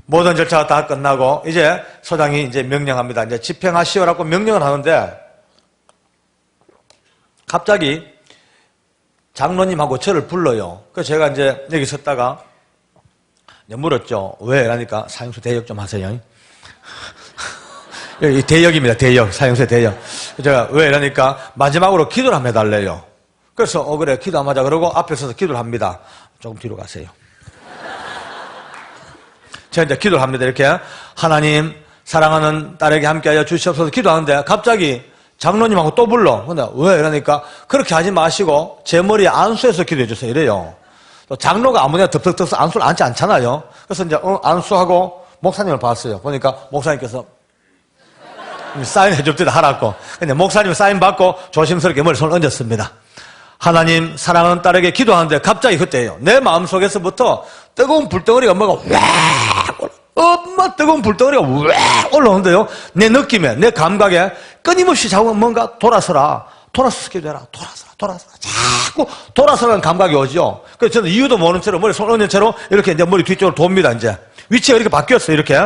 모든 절차가 다 끝나고 이제 소장이 이제 명령합니다. 이제 집행하시오라고 명령을 하는데 갑자기 장로님하고 저를 불러요. 그래서 제가 이제 여기 섰다가 이제 물었죠. 왜? 그러니까 사형수 대역 좀 하세요. 여기 대역입니다. 대역. 사형수의 대역. 제가 왜? 그러니까 마지막으로 기도를 한번 해달래요. 그래서 그래 기도 한번 하자 그러고 앞에 서서 기도를 합니다. 조금 뒤로 가세요. 제가 이제 기도를 합니다. 이렇게 하나님 사랑하는 딸에게 함께하여 주시옵소서 기도하는데 갑자기 장로님하고 또 불러. 근데 왜? 이러니까 그렇게 하지 마시고 제 머리에 안수해서 기도해 주세요. 이래요. 또 장로가 아무데나 덥석덥석 안수를 앉지 않잖아요. 그래서 이제 안수하고 목사님을 봤어요. 보니까 목사님께서 사인해 줍니다. 하라고. 근데 목사님 사인 받고 조심스럽게 머리손을 얹었습니다. 하나님 사랑하는 딸에게 기도하는데 갑자기 그때예요. 내 마음속에서부터 뜨거운 불덩어리가 뭐가 왁 엄마 뜨거운 불덩어리가 왁 올라오는데요. 내 느낌에 내 감각에 끊임없이 자꾸 뭔가 돌아서라. 돌아서서 기도해라. 돌아서라. 자꾸 돌아서라는 감각이 오죠. 그래서 저는 이유도 모르는 채로 머리 손 얹은 채로 이렇게 이제 머리 뒤쪽으로 돕니다. 이제 위치가 이렇게 바뀌었어요. 이렇게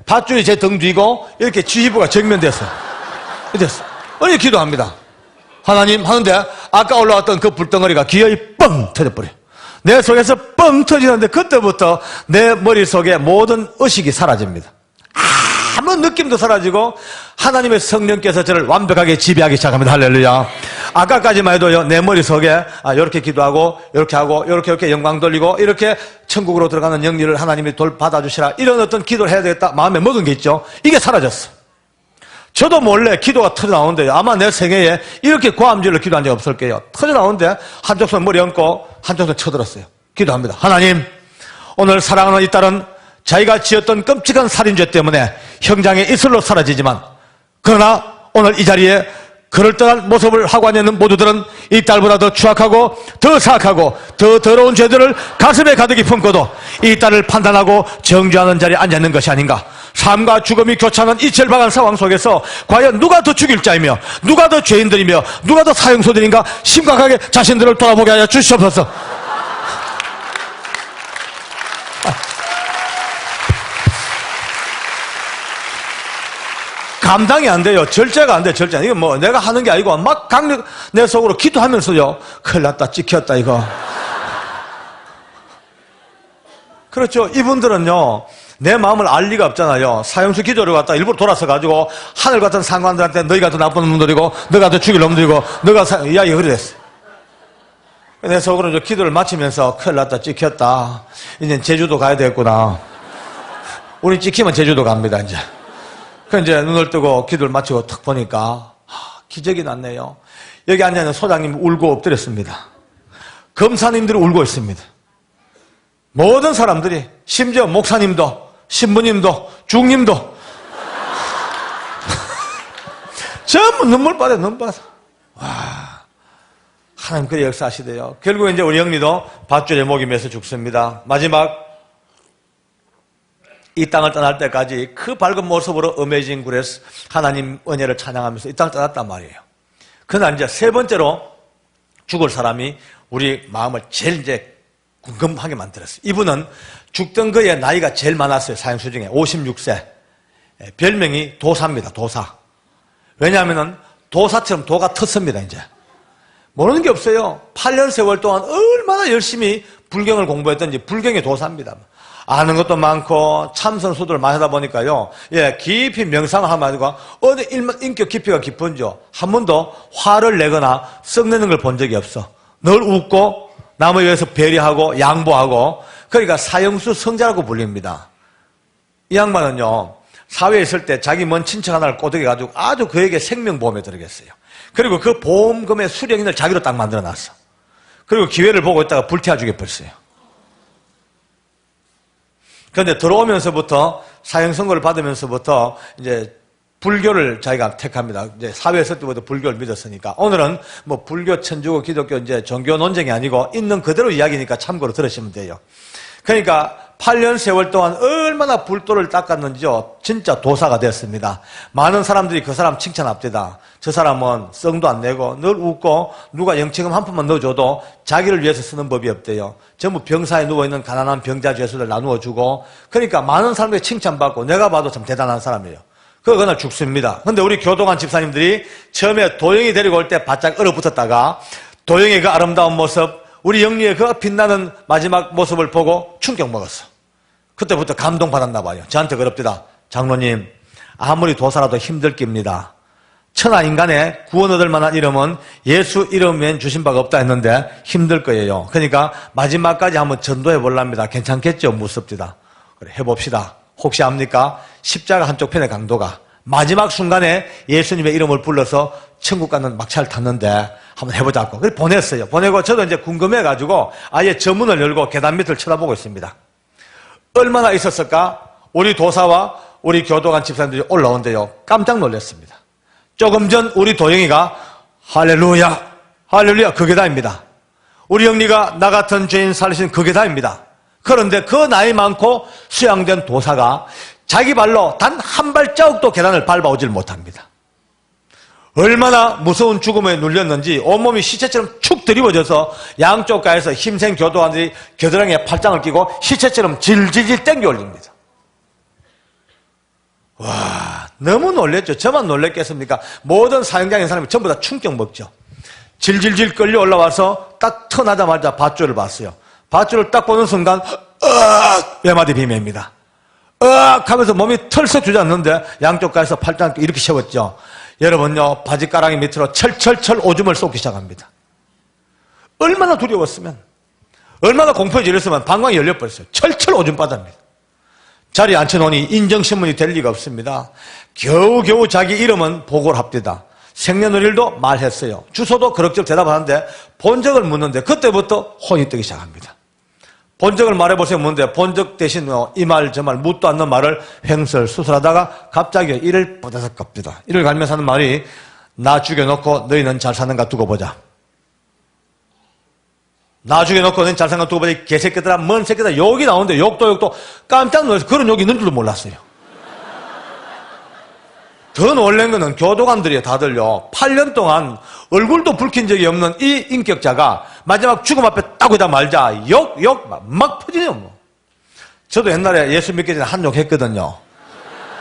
밧줄이 제 등 뒤고 이렇게 지휘부가 정면됐어요. 됐어. 이렇게 기도합니다. 하나님 하는데 아까 올라왔던 그 불덩어리가 기어이 뻥 터져버려요. 내 속에서 뻥 터지는데 그때부터 내 머릿속에 모든 의식이 사라집니다. 아무 느낌도 사라지고 하나님의 성령께서 저를 완벽하게 지배하기 시작합니다. 할렐루야. 아까까지만 해도요, 내 머릿속에 이렇게 기도하고 이렇게 하고 이렇게 영광 돌리고 이렇게 천국으로 들어가는 영리를 하나님이 받아주시라 이런 어떤 기도를 해야 되겠다 마음에 먹은 게 있죠. 이게 사라졌어. 저도 몰래 기도가 터져나오는데요. 아마 내 생애에 이렇게 고함질로 기도한 적 없을 거예요. 터져나오는데 한쪽 손 머리 얹고 한쪽 손 쳐들었어요. 기도합니다. 하나님, 오늘 사랑하는 이 딸은 자기가 지었던 끔찍한 살인죄 때문에 형장의 이슬로 사라지지만 그러나 오늘 이 자리에 그럴듯한 모습을 하고 앉는 모두들은 이 딸보다 더 추악하고 더 사악하고 더 더러운 죄들을 가슴에 가득히 품고도 이 딸을 판단하고 정죄하는 자리에 앉아있는 것이 아닌가. 삶과 죽음이 교차하는 이 절박한 상황 속에서 과연 누가 더 죽일 자이며 누가 더 죄인들이며 누가 더 사형소들인가 심각하게 자신들을 돌아보게 하여 주시옵소서. 감당이 안 돼요. 절제가 안 돼, 절제. 이거 뭐 내가 하는 게 아니고 막 강력 내 속으로 기도하면서요. 큰일 났다, 찍혔다, 이거. 그렇죠. 이분들은요, 내 마음을 알 리가 없잖아요. 사형수 기도를 갖다 일부러 돌아서가지고 하늘 같은 상관들한테 너희가 더 나쁜 놈들이고, 너가 더 죽일 놈들이고, 너가 이야기가 그래 됐어. 내 속으로 기도를 마치면서 큰일 났다, 찍혔다. 이제 제주도 가야 되겠구나. 우리 찍히면 제주도 갑니다, 이제. 그 이제 눈을 뜨고 기도를 마치고 탁 보니까 기적이 났네요. 여기 앉아있는 소장님 울고 엎드렸습니다. 검사님들이 울고 있습니다. 모든 사람들이 심지어 목사님도 신부님도 중님도 전부 눈물바다 눈물바다. 와, 하나님 그래 역사하시대요. 결국 이제 우리 영리도 밧줄에 목이 매서 죽습니다. 마지막 이 땅을 떠날 때까지 그 밝은 모습으로 어메이징 그레이스 하나님 은혜를 찬양하면서 이 땅을 떠났단 말이에요. 그날 이제 세 번째로 죽을 사람이 우리 마음을 제일 이제 궁금하게 만들었어요. 이분은 죽던 그의 나이가 제일 많았어요. 사형수 중에 56세. 별명이 도사입니다. 도사. 왜냐하면 도사처럼 도가 텄습니다. 이제 모르는 게 없어요. 8년 세월 동안 얼마나 열심히 불경을 공부했던지 불경의 도사입니다. 아는 것도 많고 참선수들을 많이 하다 보니까요. 예, 깊이 명상을 하면 아니고 어디 인격 깊이가 깊은지요. 한 번도 화를 내거나 썩내는 걸 본 적이 없어. 늘 웃고 남을 위해서 배려하고 양보하고 그러니까 사형수 성자라고 불립니다. 이 양반은요. 사회에 있을 때 자기 먼 친척 하나를 꼬드겨가지고 아주 그에게 생명보험에 들어갔어요. 그리고 그 보험금의 수령인을 자기로 딱 만들어놨어. 그리고 기회를 보고 있다가 불태워 죽여버렸어요. 그런데 들어오면서부터 사형 선고를 받으면서부터 이제 불교를 자기가 택합니다. 이제 사회에 있을 때부터 불교를 믿었으니까. 오늘은 뭐 불교, 천주교, 기독교 이제 종교 논쟁이 아니고 있는 그대로 이야기니까 참고로 들으시면 돼요. 그러니까 8년 세월 동안 얼마나 불도를 닦았는지요. 진짜 도사가 됐습니다. 많은 사람들이 그 사람 칭찬합니다. 저 사람은 썽도 안 내고 늘 웃고 누가 영치금 한 푼만 넣어줘도 자기를 위해서 쓰는 법이 없대요. 전부 병사에 누워있는 가난한 병자 죄수들 나누어주고 그러니까 많은 사람들이 칭찬받고 내가 봐도 참 대단한 사람이에요. 그날 죽습니다. 근데 우리 교도관 집사님들이 처음에 도영이 데리고 올 때 바짝 얼어붙었다가 도영의 그 아름다운 모습 우리 영리의 그 빛나는 마지막 모습을 보고 충격 먹었어. 그때부터 감동받았나 봐요. 저한테 그럽니다. 장로님, 아무리 도사라도 힘들 깁니다. 천하 인간의 구원 얻을 만한 이름은 예수 이름엔 주신 바가 없다 했는데 힘들 거예요. 그러니까 마지막까지 한번 전도해 보랍니다. 괜찮겠죠? 무섭디다. 그래, 해봅시다. 혹시 압니까? 십자가 한쪽 편의 강도가 마지막 순간에 예수님의 이름을 불러서 천국 가는 막차를 탔는데 한번 해보자고. 그래서 보냈어요. 보내고 저도 이제 궁금해가지고 아예 저문을 열고 계단 밑을 쳐다보고 있습니다. 얼마나 있었을까? 우리 도사와 우리 교도관 집사님들이 올라온대요. 깜짝 놀랐습니다. 조금 전 우리 도영이가 할렐루야, 할렐루야 그 계단입니다. 우리 영리가 나 같은 죄인 살리신 그 계단입니다. 그런데 그 나이 많고 수양된 도사가 자기 발로 단 한 발자국도 계단을 밟아오질 못합니다. 얼마나 무서운 죽음에 눌렸는지 온몸이 시체처럼 축 드리워져서 양쪽 가에서 힘센 교도관들이 겨드랑이에 팔짱을 끼고 시체처럼 질질질 땡겨 올립니다. 와, 너무 놀랬죠. 저만 놀랬겠습니까? 모든 사형장에 있는 사람이 전부 다 충격 먹죠. 질질질 끌려 올라와서 딱 터나자마자 밧줄을 봤어요. 밧줄을 딱 보는 순간 외마디 비매입니다. 하면서 몸이 털썩 주저앉는데 양쪽 가에서 팔짱 이렇게 세웠죠. 여러분요, 바지가랑이 밑으로 철철철 오줌을 쏟기 시작합니다. 얼마나 두려웠으면, 얼마나 공포에 질렸으면 방광이 열려버렸어요. 철철 오줌 바다입니다. 자리에 앉혀놓으니 인정신문이 될 리가 없습니다. 겨우겨우 자기 이름은 보고를 합디다. 생년월일도 말했어요. 주소도 그럭저럭 대답하는데 본적을 묻는데 그때부터 혼이 뜨기 시작합니다. 본적을 말해보세요. 묻는데 본적 대신 이 말 저 말 묻도 않는 말을 횡설수설하다가 갑자기 이를 뻗어서 갑니다. 이를 갈면서 하는 말이 나 죽여놓고 너희는 잘 사는가 두고 보자. 나 죽여놓고 너희는 잘 사는가 두고 보자. 이 개새끼들아 먼 새끼들아 욕이 나오는데 욕도 깜짝 놀라서 그런 욕이 있는 줄도 몰랐어요. 더 놀란 거는 교도관들이 다들요 8년 동안 얼굴도 붉힌 적이 없는 이 인격자가 마지막 죽음 앞에 딱 오자 말자 욕 막 퍼지네요. 뭐. 저도 옛날에 예수 믿기 전에 한 욕 했거든요.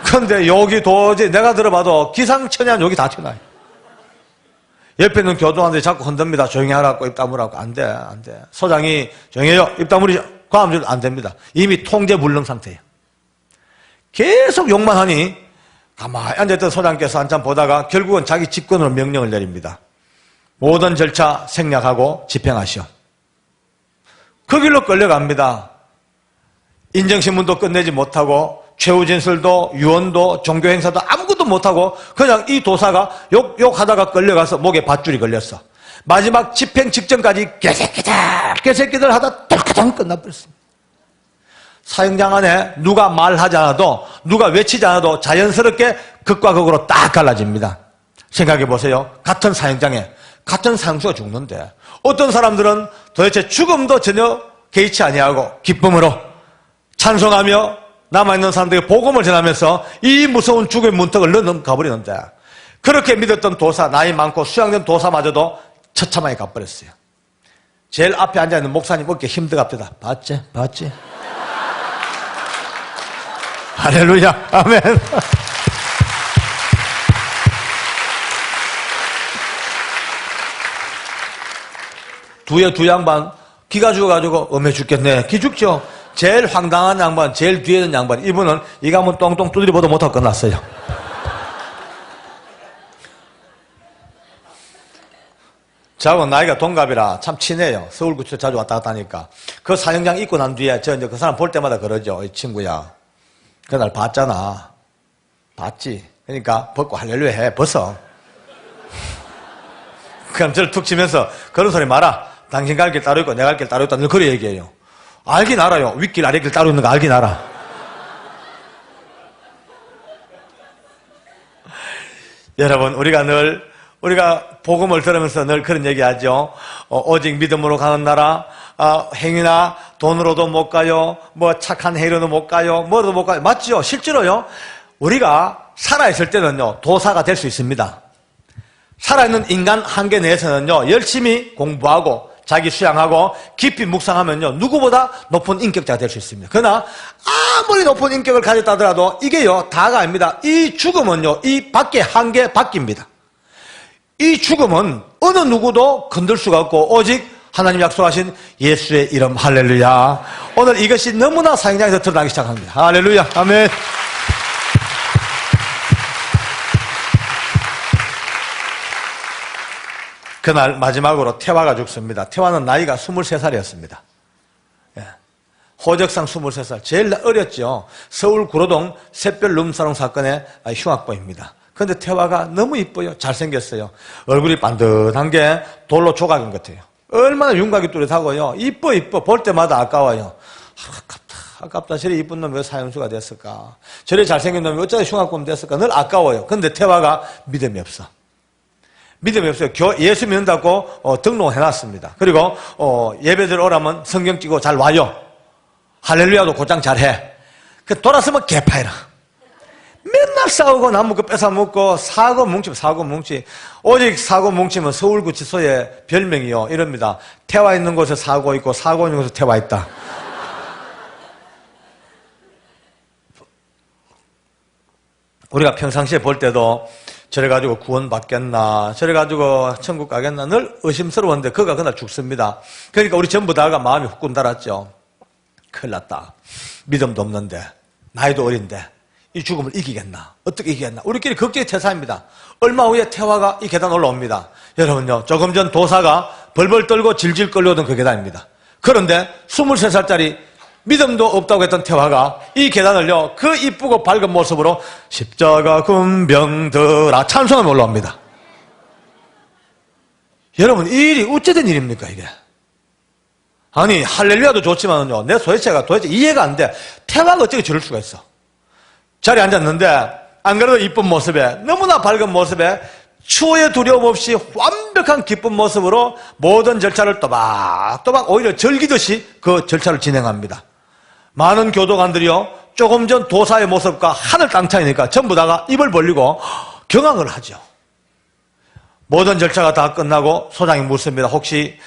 그런데 욕이 도저히 내가 들어봐도 기상천외한 욕이 다 튀어나와요. 옆에 있는 교도관들이 자꾸 흔듭니다. 조용히 하라고 입 다물라고. 안 돼. 소장이 조용히 해요. 입 다물이죠. 그럼 안 됩니다. 이미 통제 불능 상태예요. 계속 욕만 하니 가만히 앉아있던 소장께서 한참 보다가 결국은 자기 직권으로 명령을 내립니다. 모든 절차 생략하고 집행하시오. 그 길로 끌려갑니다. 인정신문도 끝내지 못하고 최후 진술도 유언도 종교행사도 아무것도 못하고 그냥 이 도사가 욕하다가 끌려가서 목에 밧줄이 걸렸어. 마지막 집행 직전까지 개새끼들 하다 덜커덩 끝나버렸습니다. 사형장 안에 누가 말하지 않아도 누가 외치지 않아도 자연스럽게 극과 극으로 딱 갈라집니다. 생각해 보세요. 같은 사형장에 같은 상수가 죽는데 어떤 사람들은 도대체 죽음도 전혀 개의치 아니하고 기쁨으로 찬송하며 남아있는 사람들에게 복음을 전하면서 이 무서운 죽음의 문턱을 넘가버리는데 그렇게 믿었던 도사, 나이 많고 수양된 도사마저도 처참하게 가버렸어요. 제일 앞에 앉아있는 목사님 어깨 힘들갑니다. 봤지? 할렐루야, 아멘. 두 양반 기가 죽어가지고 엄해 죽겠네. 기 죽죠. 제일 황당한 양반, 제일 뒤에 있는 양반. 이분은 이가 한번 똥똥 두드려보도 못하고 끝났어요. 저하고 나이가 동갑이라 참 친해요. 서울구치소 자주 왔다 갔다 하니까. 그 사형장 입고 난 뒤에 저 이제 그 사람 볼 때마다 그러죠. 이 친구야. 그날 봤잖아. 봤지. 그러니까 벗고 할렐루야 해. 벗어. 그럼 저를 툭 치면서 그런 소리 마라. 당신 갈 길 따로 있고 내가 갈 길 따로 있다. 늘 그래 얘기해요. 알긴 알아요. 윗길 아랫길 따로 있는 거 알긴 알아. 여러분 우리가 복음을 들으면서 늘 그런 얘기하죠. 오직 믿음으로 가는 나라, 행위나 돈으로도 못 가요. 뭐 착한 행위로도 못 가요. 뭐로도 못 가요. 맞죠? 실제로요. 우리가 살아있을 때는요. 도사가 될 수 있습니다. 살아있는 인간 한계 내에서는요. 열심히 공부하고 자기 수양하고 깊이 묵상하면요. 누구보다 높은 인격자가 될 수 있습니다. 그러나 아무리 높은 인격을 가졌다 하더라도 이게요. 다가 아닙니다. 이 죽음은요. 이 밖에 한계 밖입니다. 이 죽음은 어느 누구도 건들 수가 없고 오직 하나님 약속하신 예수의 이름 할렐루야. 오늘 이것이 너무나 사형장에서 드러나기 시작합니다. 할렐루야. 아멘. 그날 마지막으로 태화가 죽습니다. 태화는 나이가 23살이었습니다. 예. 호적상 23살, 제일 어렸죠. 서울 구로동 샛별 룸사롱 사건의 흉악범입니다. 그런데 태화가 너무 이뻐요. 잘생겼어요. 얼굴이 반듯한 게 돌로 조각인 것 같아요. 얼마나 윤곽이 뚜렷하고요. 이뻐. 볼 때마다 아까워요. 아깝다. 저리 이쁜 놈이 왜 사형수가 됐을까? 저리 잘생긴 놈이 어쩌다 흉악범 됐을까? 늘 아까워요. 근데 태화가 믿음이 없어. 믿음이 없어요. 예수 믿는다고 등록을 해놨습니다. 그리고 예배들 오라면 성경 끼고 잘 와요. 할렐루야도 곧장 잘해. 돌아서면 개파이라. 맨날 싸우고 남은 뺏어 먹고 사고 뭉치. 오직 사고 뭉치면 서울구치소의 별명이요. 이럽니다. 태화 있는 곳에 사고 있고 사고 있는 곳에 태화 있다. 우리가 평상시에 볼 때도 저래가지고 구원받겠나, 저래가지고 천국 가겠나 늘 의심스러웠는데 그가 그날 죽습니다. 그러니까 우리 전부 다가 마음이 후끈 달았죠. 큰일 났다. 믿음도 없는데, 나이도 어린데 이 죽음을 이기겠나, 어떻게 이기겠나. 우리끼리 걱정이 태사입니다. 얼마 후에 태화가 이 계단 올라옵니다. 여러분요, 조금 전 도사가 벌벌 떨고 질질 끌려오던 그 계단입니다. 그런데 23살짜리 믿음도 없다고 했던 태화가 이 계단을요, 그 이쁘고 밝은 모습으로 십자가 군병들아 찬송하며 올라옵니다. 여러분, 이 일이 어찌된 일입니까, 이게? 아니, 할렐루야도 좋지만요, 내 소리체가 도대체 이해가 안 돼. 태화가 어떻게 저럴 수가 있어? 자리에 앉았는데, 안 그래도 이쁜 모습에, 너무나 밝은 모습에, 추후에 두려움 없이 완벽한 기쁜 모습으로 모든 절차를 또박또박 오히려 즐기듯이 그 절차를 진행합니다. 많은 교도관들이요, 조금 전 도사의 모습과 하늘 땅 차이니까 전부 다가 입을 벌리고 경악을 하죠. 모든 절차가 다 끝나고 소장이 묻습니다. 혹시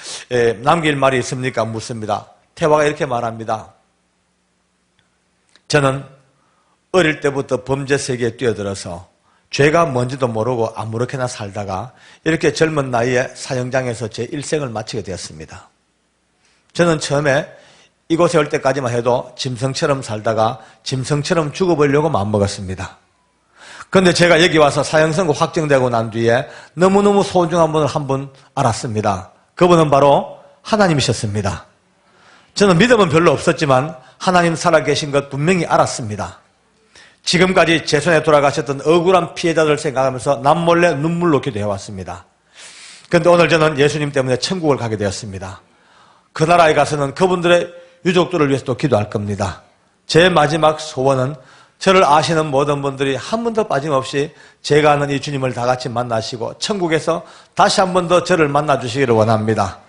남길 말이 있습니까? 묻습니다. 태화가 이렇게 말합니다. 저는 어릴 때부터 범죄 세계에 뛰어들어서 죄가 뭔지도 모르고 아무렇게나 살다가 이렇게 젊은 나이에 사형장에서 제 일생을 마치게 되었습니다. 저는 처음에 이곳에 올 때까지만 해도 짐승처럼 살다가 짐승처럼 죽어보려고 마음먹었습니다. 그런데 제가 여기 와서 사형 선고 확정되고 난 뒤에 너무너무 소중한 분을 한 분 알았습니다. 그분은 바로 하나님이셨습니다. 저는 믿음은 별로 없었지만 하나님 살아계신 것 분명히 알았습니다. 지금까지 제 손에 돌아가셨던 억울한 피해자들을 생각하면서 남몰래 눈물 놓기도 해왔습니다. 그런데 오늘 저는 예수님 때문에 천국을 가게 되었습니다. 그 나라에 가서는 그분들의 유족들을 위해서 또 기도할 겁니다. 제 마지막 소원은 저를 아시는 모든 분들이 한 번도 빠짐없이 제가 아는 이 주님을 다 같이 만나시고 천국에서 다시 한 번 더 저를 만나주시기를 원합니다.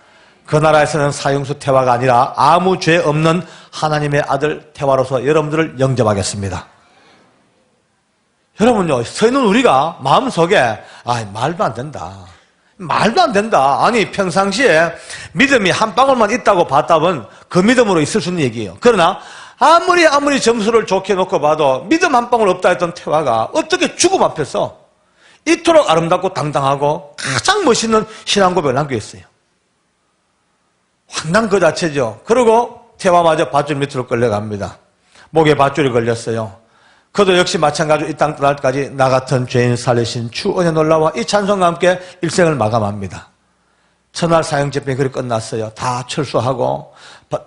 그 나라에서는 사형수 태화가 아니라 아무 죄 없는 하나님의 아들 태화로서 여러분들을 영접하겠습니다. 여러분요, 서 있는 우리가 마음속에 말도 안 된다. 아니, 평상시에 믿음이 한 방울만 있다고 봤다면 그 믿음으로 있을 수 있는 얘기예요. 그러나 아무리 점수를 좋게 놓고 봐도 믿음 한 방울 없다 했던 태화가 어떻게 죽음 앞에서 이토록 아름답고 당당하고 가장 멋있는 신앙 고백을 남겼어요. 황당 그 자체죠. 그리고 태화마저 밧줄 밑으로 끌려갑니다. 목에 밧줄이 걸렸어요. 그도 역시 마찬가지로 이 땅 떠날 때까지 나 같은 죄인 살리신 주 은혜 놀라와 이 찬송과 함께 일생을 마감합니다. 첫날 사형 집행이 그리 끝났어요. 다 철수하고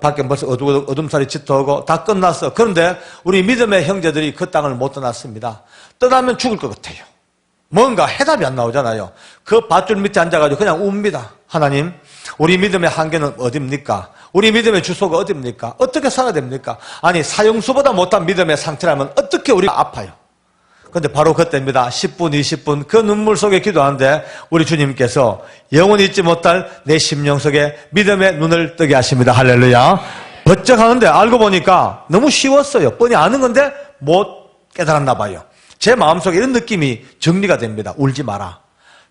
밖에 벌써 어둠살이 짙어오고 다 끝났어. 그런데 우리 믿음의 형제들이 그 땅을 못 떠났습니다. 떠나면 죽을 것 같아요. 뭔가 해답이 안 나오잖아요. 그 밧줄 밑에 앉아가지고 그냥 웁니다. 하나님, 우리 믿음의 한계는 어딥니까? 우리 믿음의 주소가 어딥니까? 어떻게 살아야 됩니까? 아니, 사형수보다 못한 믿음의 상태라면 어떻게 우리가 아파요? 그런데 바로 그때입니다. 10분, 20분 그 눈물 속에 기도하는데 우리 주님께서 영원히 잊지 못할 내 심령 속에 믿음의 눈을 뜨게 하십니다. 할렐루야. 버쩍 하는데 알고 보니까 너무 쉬웠어요. 뻔히 아는 건데 못 깨달았나 봐요. 제 마음속에 이런 느낌이 정리가 됩니다. 울지 마라.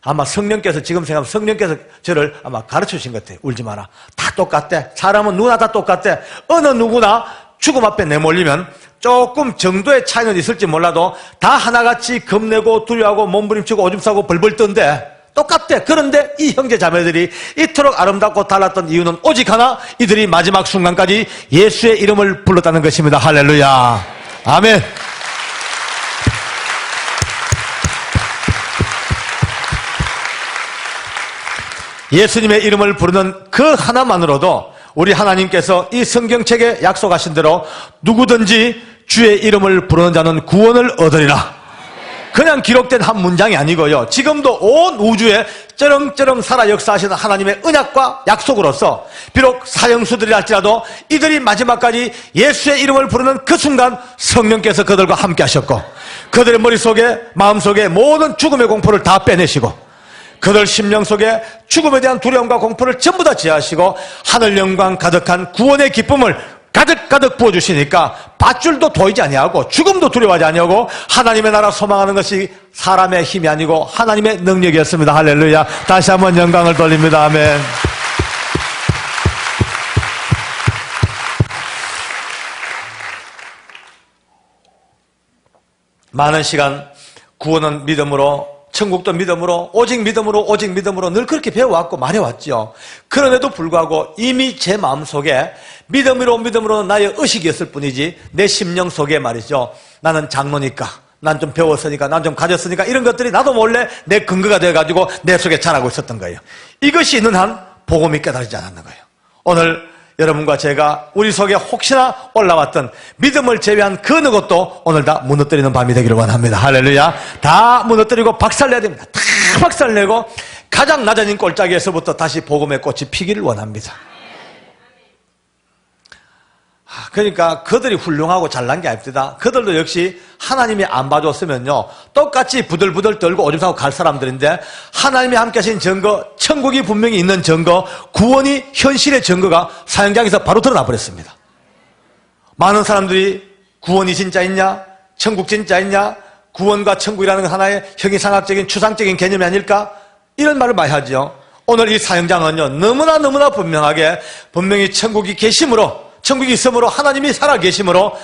아마 성령께서 지금 생각하면 성령께서 저를 아마 가르쳐 주신 것 같아요. 울지 마라. 다 똑같대. 사람은 누구나 다 똑같대. 어느 누구나 죽음 앞에 내몰리면 조금 정도의 차이는 있을지 몰라도 다 하나같이 겁내고 두려워하고 몸부림치고 오줌 싸고 벌벌 떤데 똑같대. 그런데 이 형제 자매들이 이토록 아름답고 달랐던 이유는 오직 하나, 이들이 마지막 순간까지 예수의 이름을 불렀다는 것입니다. 할렐루야. 아멘. 예수님의 이름을 부르는 그 하나만으로도 우리 하나님께서 이 성경책에 약속하신 대로 누구든지 주의 이름을 부르는 자는 구원을 얻으리라. 그냥 기록된 한 문장이 아니고요. 지금도 온 우주에 쩌렁쩌렁 살아 역사하시는 하나님의 언약과 약속으로서 비록 사형수들이라 할지라도 이들이 마지막까지 예수의 이름을 부르는 그 순간 성령께서 그들과 함께 하셨고, 그들의 머릿속에 마음속에 모든 죽음의 공포를 다 빼내시고, 그들 심령 속에 죽음에 대한 두려움과 공포를 전부 다 제하시고 하늘 영광 가득한 구원의 기쁨을 가득가득 부어주시니까 밧줄도 보이지 아니하고 죽음도 두려워하지 아니하고 하나님의 나라 소망하는 것이 사람의 힘이 아니고 하나님의 능력이었습니다. 할렐루야. 다시 한번 영광을 돌립니다. 아멘. 많은 시간 구원은 믿음으로, 천국도 믿음으로, 오직 믿음으로, 오직 믿음으로 늘 그렇게 배워왔고 말해왔죠. 그럼에도 불구하고 이미 제 마음속에 믿음으로 나의 의식이었을 뿐이지 내 심령 속에 말이죠, 나는 장로니까, 난 좀 배웠으니까, 난 좀 가졌으니까 이런 것들이 나도 몰래 내 근거가 되어가지고 내 속에 자라고 있었던 거예요. 이것이 있는 한 복음이 깨달아지지 않았는 거예요. 오늘 여러분과 제가 우리 속에 혹시나 올라왔던 믿음을 제외한 그 어느 것도 오늘 다 무너뜨리는 밤이 되기를 원합니다. 할렐루야. 다 무너뜨리고 박살내야 됩니다. 다 박살내고 가장 낮아진 골짜기에서부터 다시 복음의 꽃이 피기를 원합니다. 그러니까 그들이 훌륭하고 잘난 게 아닙니다. 그들도 역시 하나님이 안 봐줬으면요 똑같이 부들부들 떨고 오줌 싸고 갈 사람들인데, 하나님이 함께 하신 증거, 천국이 분명히 있는 증거, 구원이 현실의 증거가 사형장에서 바로 드러나 버렸습니다. 많은 사람들이 구원이 진짜 있냐, 천국 진짜 있냐, 구원과 천국이라는 건 하나의 형이상학적인 추상적인 개념이 아닐까, 이런 말을 많이 하죠. 오늘 이 사형장은요 너무나 분명하게 분명히 천국이 계심으로, 천국이 있으므로, 하나님이 살아계심으로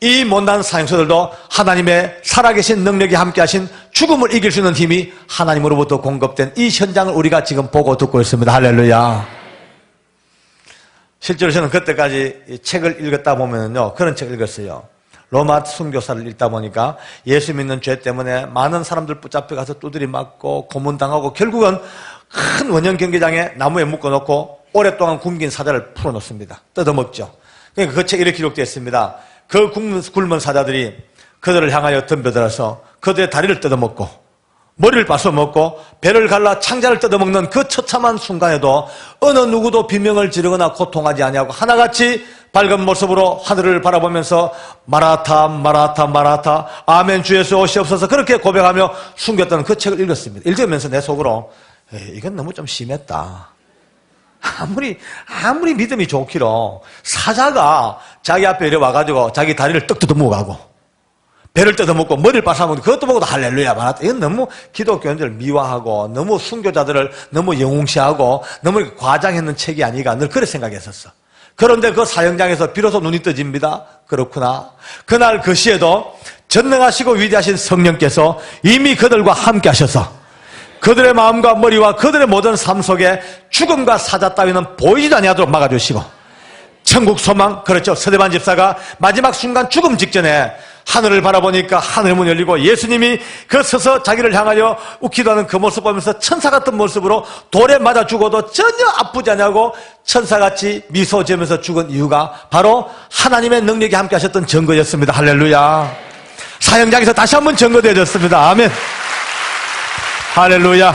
이 못난 사형수들도 하나님의 살아계신 능력이 함께하신 죽음을 이길 수 있는 힘이 하나님으로부터 공급된 이 현장을 우리가 지금 보고 듣고 있습니다. 할렐루야. 실제로 저는 그때까지 이 책을 읽었다 보면요 그런 책을 읽었어요. 로마 순교사를 읽다 보니까 예수 믿는 죄 때문에 많은 사람들 붙잡혀 가서 두드리 맞고 고문당하고 결국은 큰 원형 경기장에 나무에 묶어놓고 오랫동안 굶긴 사자를 풀어놓습니다. 뜯어먹죠. 그러니까 그 책에 이렇게 기록되어 있습니다. 그 굶은 사자들이 그들을 향하여 덤벼들어서 그들의 다리를 뜯어먹고 머리를 빻아먹고 배를 갈라 창자를 뜯어먹는 그 처참한 순간에도 어느 누구도 비명을 지르거나 고통하지 아니하고 하나같이 밝은 모습으로 하늘을 바라보면서 마라타 마라타 마라타 아멘 주 예수 오시옵소서 그렇게 고백하며 숨겼던 그 책을 읽었습니다. 읽으면서 내 속으로 이건 너무 좀 심했다. 아무리 믿음이 좋기로 사자가 자기 앞에 이래 와가지고 자기 다리를 떡 뜯어먹어가고 배를 뜯어먹고 머리를 빠사먹고 그것도 보고도 할렐루야 말았다. 이건 너무 기독교인들을 미화하고 너무 순교자들을 너무 영웅시하고 너무 과장했는 책이 아니가 늘 그렇게 생각했었어. 그런데 그 사형장에서 비로소 눈이 떠집니다. 그렇구나. 그날 그 시에도 전능하시고 위대하신 성령께서 이미 그들과 함께 하셔서 그들의 마음과 머리와 그들의 모든 삶 속에 죽음과 사자 따위는 보이지도 아니하도록 막아주시고 천국 소망, 그렇죠. 서대반 집사가 마지막 순간 죽음 직전에 하늘을 바라보니까 하늘 문이 열리고 예수님이 그 서서 자기를 향하여 웃기도 하는 그 모습 보면서 천사 같은 모습으로 돌에 맞아 죽어도 전혀 아프지 않냐고 천사같이 미소 지으면서 죽은 이유가 바로 하나님의 능력이 함께 하셨던 증거였습니다. 할렐루야. 사형장에서 다시 한번 증거되어졌습니다. 아멘. 할렐루야.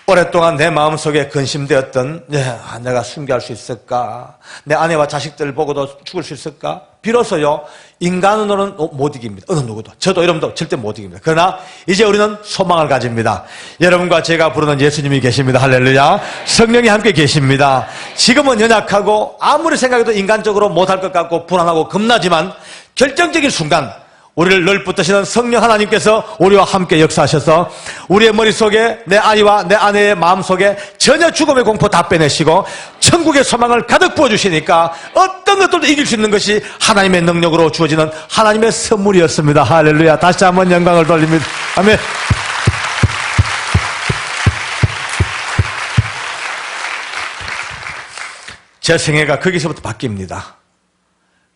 오랫동안 내 마음속에 근심되었던 내가 순교할 수 있을까? 내 아내와 자식들 보고도 죽을 수 있을까? 비로소요 인간으로는 못 이깁니다. 어느 누구도. 저도 여러분도 절대 못 이깁니다. 그러나 이제 우리는 소망을 가집니다. 여러분과 제가 부르는 예수님이 계십니다. 할렐루야. 성령이 함께 계십니다. 지금은 연약하고 아무리 생각해도 인간적으로 못할 것 같고 불안하고 겁나지만 결정적인 순간 우리를 늘 붙드시는 성령 하나님께서 우리와 함께 역사하셔서 우리의 머릿속에 내 아이와 내 아내의 마음속에 전혀 죽음의 공포 다 빼내시고 천국의 소망을 가득 부어주시니까 어떤 것들도 이길 수 있는 것이 하나님의 능력으로 주어지는 하나님의 선물이었습니다. 할렐루야. 다시 한번 영광을 돌립니다. 아멘. 제 생애가 거기서부터 바뀝니다.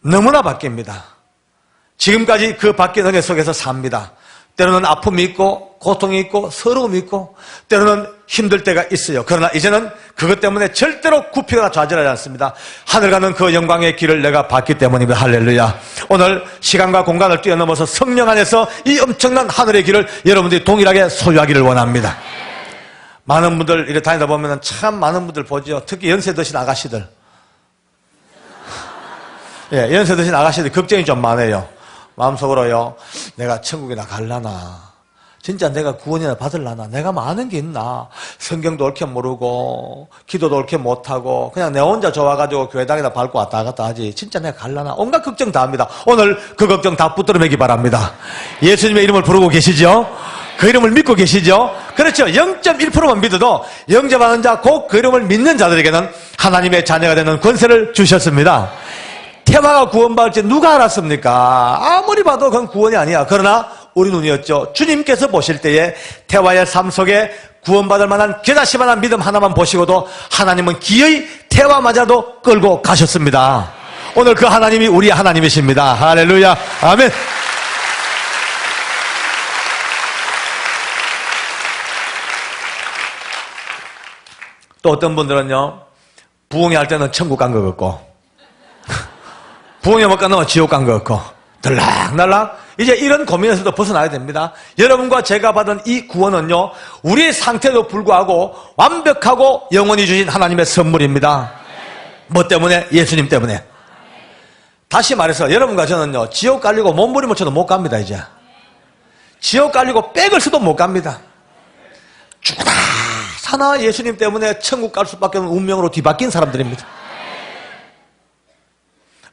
너무나 바뀝니다. 지금까지 그 바뀐 은혜 속에서 삽니다. 때로는 아픔이 있고 고통이 있고 서러움이 있고 때로는 힘들 때가 있어요. 그러나 이제는 그것 때문에 절대로 굽히거나 좌절하지 않습니다. 하늘 가는 그 영광의 길을 내가 봤기 때문입니다. 할렐루야. 오늘 시간과 공간을 뛰어넘어서 성령 안에서 이 엄청난 하늘의 길을 여러분들이 동일하게 소유하기를 원합니다. 많은 분들 이렇게 다니다 보면 참 많은 분들 보죠. 특히 연세 드신 아가씨들. 예, 연세 드신 아가씨들 걱정이 좀 많아요. 마음속으로요. 내가 천국이나 갈라나? 진짜 내가 구원이나 받을라나? 내가 많은 게 있나? 성경도 옳게 모르고 기도도 옳게 못하고 그냥 내 혼자 좋아가지고 교회당에다 밟고 왔다 갔다 하지 진짜 내가 갈라나? 온갖 걱정 다 합니다. 오늘 그 걱정 다 붙들어매기 바랍니다. 예수님의 이름을 부르고 계시죠? 그 이름을 믿고 계시죠? 그렇죠. 0.1%만 믿어도 영접하는 자, 곧 그 이름을 믿는 자들에게는 하나님의 자녀가 되는 권세를 주셨습니다. 태화가 구원받을지 누가 알았습니까? 아무리 봐도 그건 구원이 아니야. 그러나 우리 눈이었죠. 주님께서 보실 때에 태화의 삶 속에 구원받을 만한 겨자씨만한 믿음 하나만 보시고도 하나님은 기어이 태화마저도 끌고 가셨습니다. 오늘 그 하나님이 우리 하나님이십니다. 할렐루야. 아멘. 또 어떤 분들은요, 부흥회 할 때는 천국 간 것 같고 부흥회 못 가면 지옥 간 것 같고 들락날락. 이제 이런 고민에서도 벗어나야 됩니다. 여러분과 제가 받은 이 구원은요, 우리의 상태도 불구하고 완벽하고 영원히 주신 하나님의 선물입니다. 뭐 때문에? 예수님 때문에. 다시 말해서 여러분과 저는요, 지옥 깔리고 몸부림을 쳐도 못 갑니다. 이제 지옥 깔리고 백을 써도 못 갑니다. 죽다 사나 예수님 때문에 천국 갈 수밖에 없는 운명으로 뒤바뀐 사람들입니다.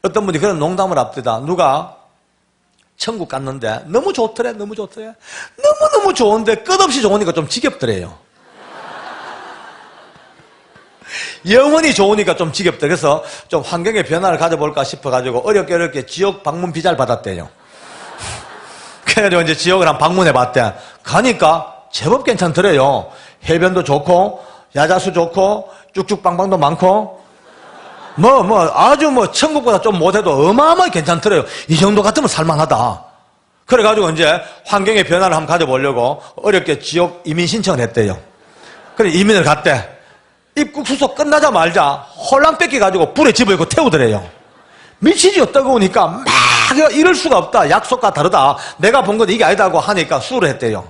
어떤 분이 그런 농담을 합니다. 누가 천국 갔는데 너무 좋더래, 너무 좋더래. 너무너무 좋은데 끝없이 좋으니까 좀 지겹더래요. 영원히 좋으니까 좀 지겹더래. 그래서 좀 환경의 변화를 가져볼까 싶어가지고 어렵게 지옥 방문 비자를 받았대요. 그래가지고 이제 지옥을 한 방문해 봤대. 가니까 제법 괜찮더래요. 해변도 좋고 야자수 좋고 쭉쭉빵빵도 많고 아주 천국보다 좀 못해도 어마어마하게 괜찮더래요. 이 정도 같으면 살만하다. 그래가지고 이제 환경의 변화를 한번 가져보려고 어렵게 지옥 이민 신청을 했대요. 그래 이민을 갔대. 입국 수속 끝나자마자 홀랑 뺏겨가지고 불에 집어넣고 태우더래요. 미치지요. 뜨거우니까 막 이럴 수가 없다. 약속과 다르다. 내가 본 건 이게 아니다고 하니까 수를 했대요.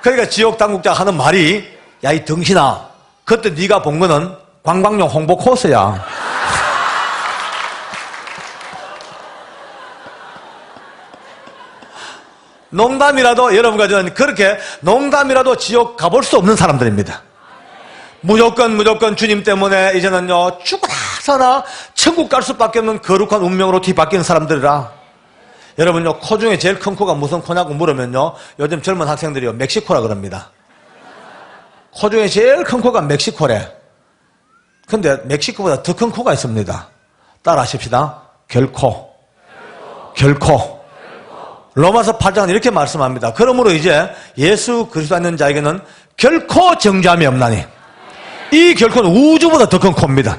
그러니까 지옥 당국자가 하는 말이, 야 이 덩신아, 그때 네가 본 거는 관광용 홍보 코스야. 농담이라도 여러분과 저는 그렇게 농담이라도 지옥 가볼 수 없는 사람들입니다. 무조건 주님 때문에 이제는요 죽어라 사나 천국 갈 수밖에 없는 거룩한 운명으로 뒤바뀐 사람들이라. 여러분요, 코 중에 제일 큰 코가 무슨 코냐고 물으면요, 요즘 젊은 학생들이요 멕시코라 그럽니다. 코 중에 제일 큰 코가 멕시코래. 근데 멕시코보다 더 큰 코가 있습니다. 따라 하십시다. 결코. 로마서 8장은 이렇게 말씀합니다. 그러므로 이제 예수 그리스도 믿는 자에게는 결코 정죄함이 없나니. 이 결코는 우주보다 더 큰 코입니다.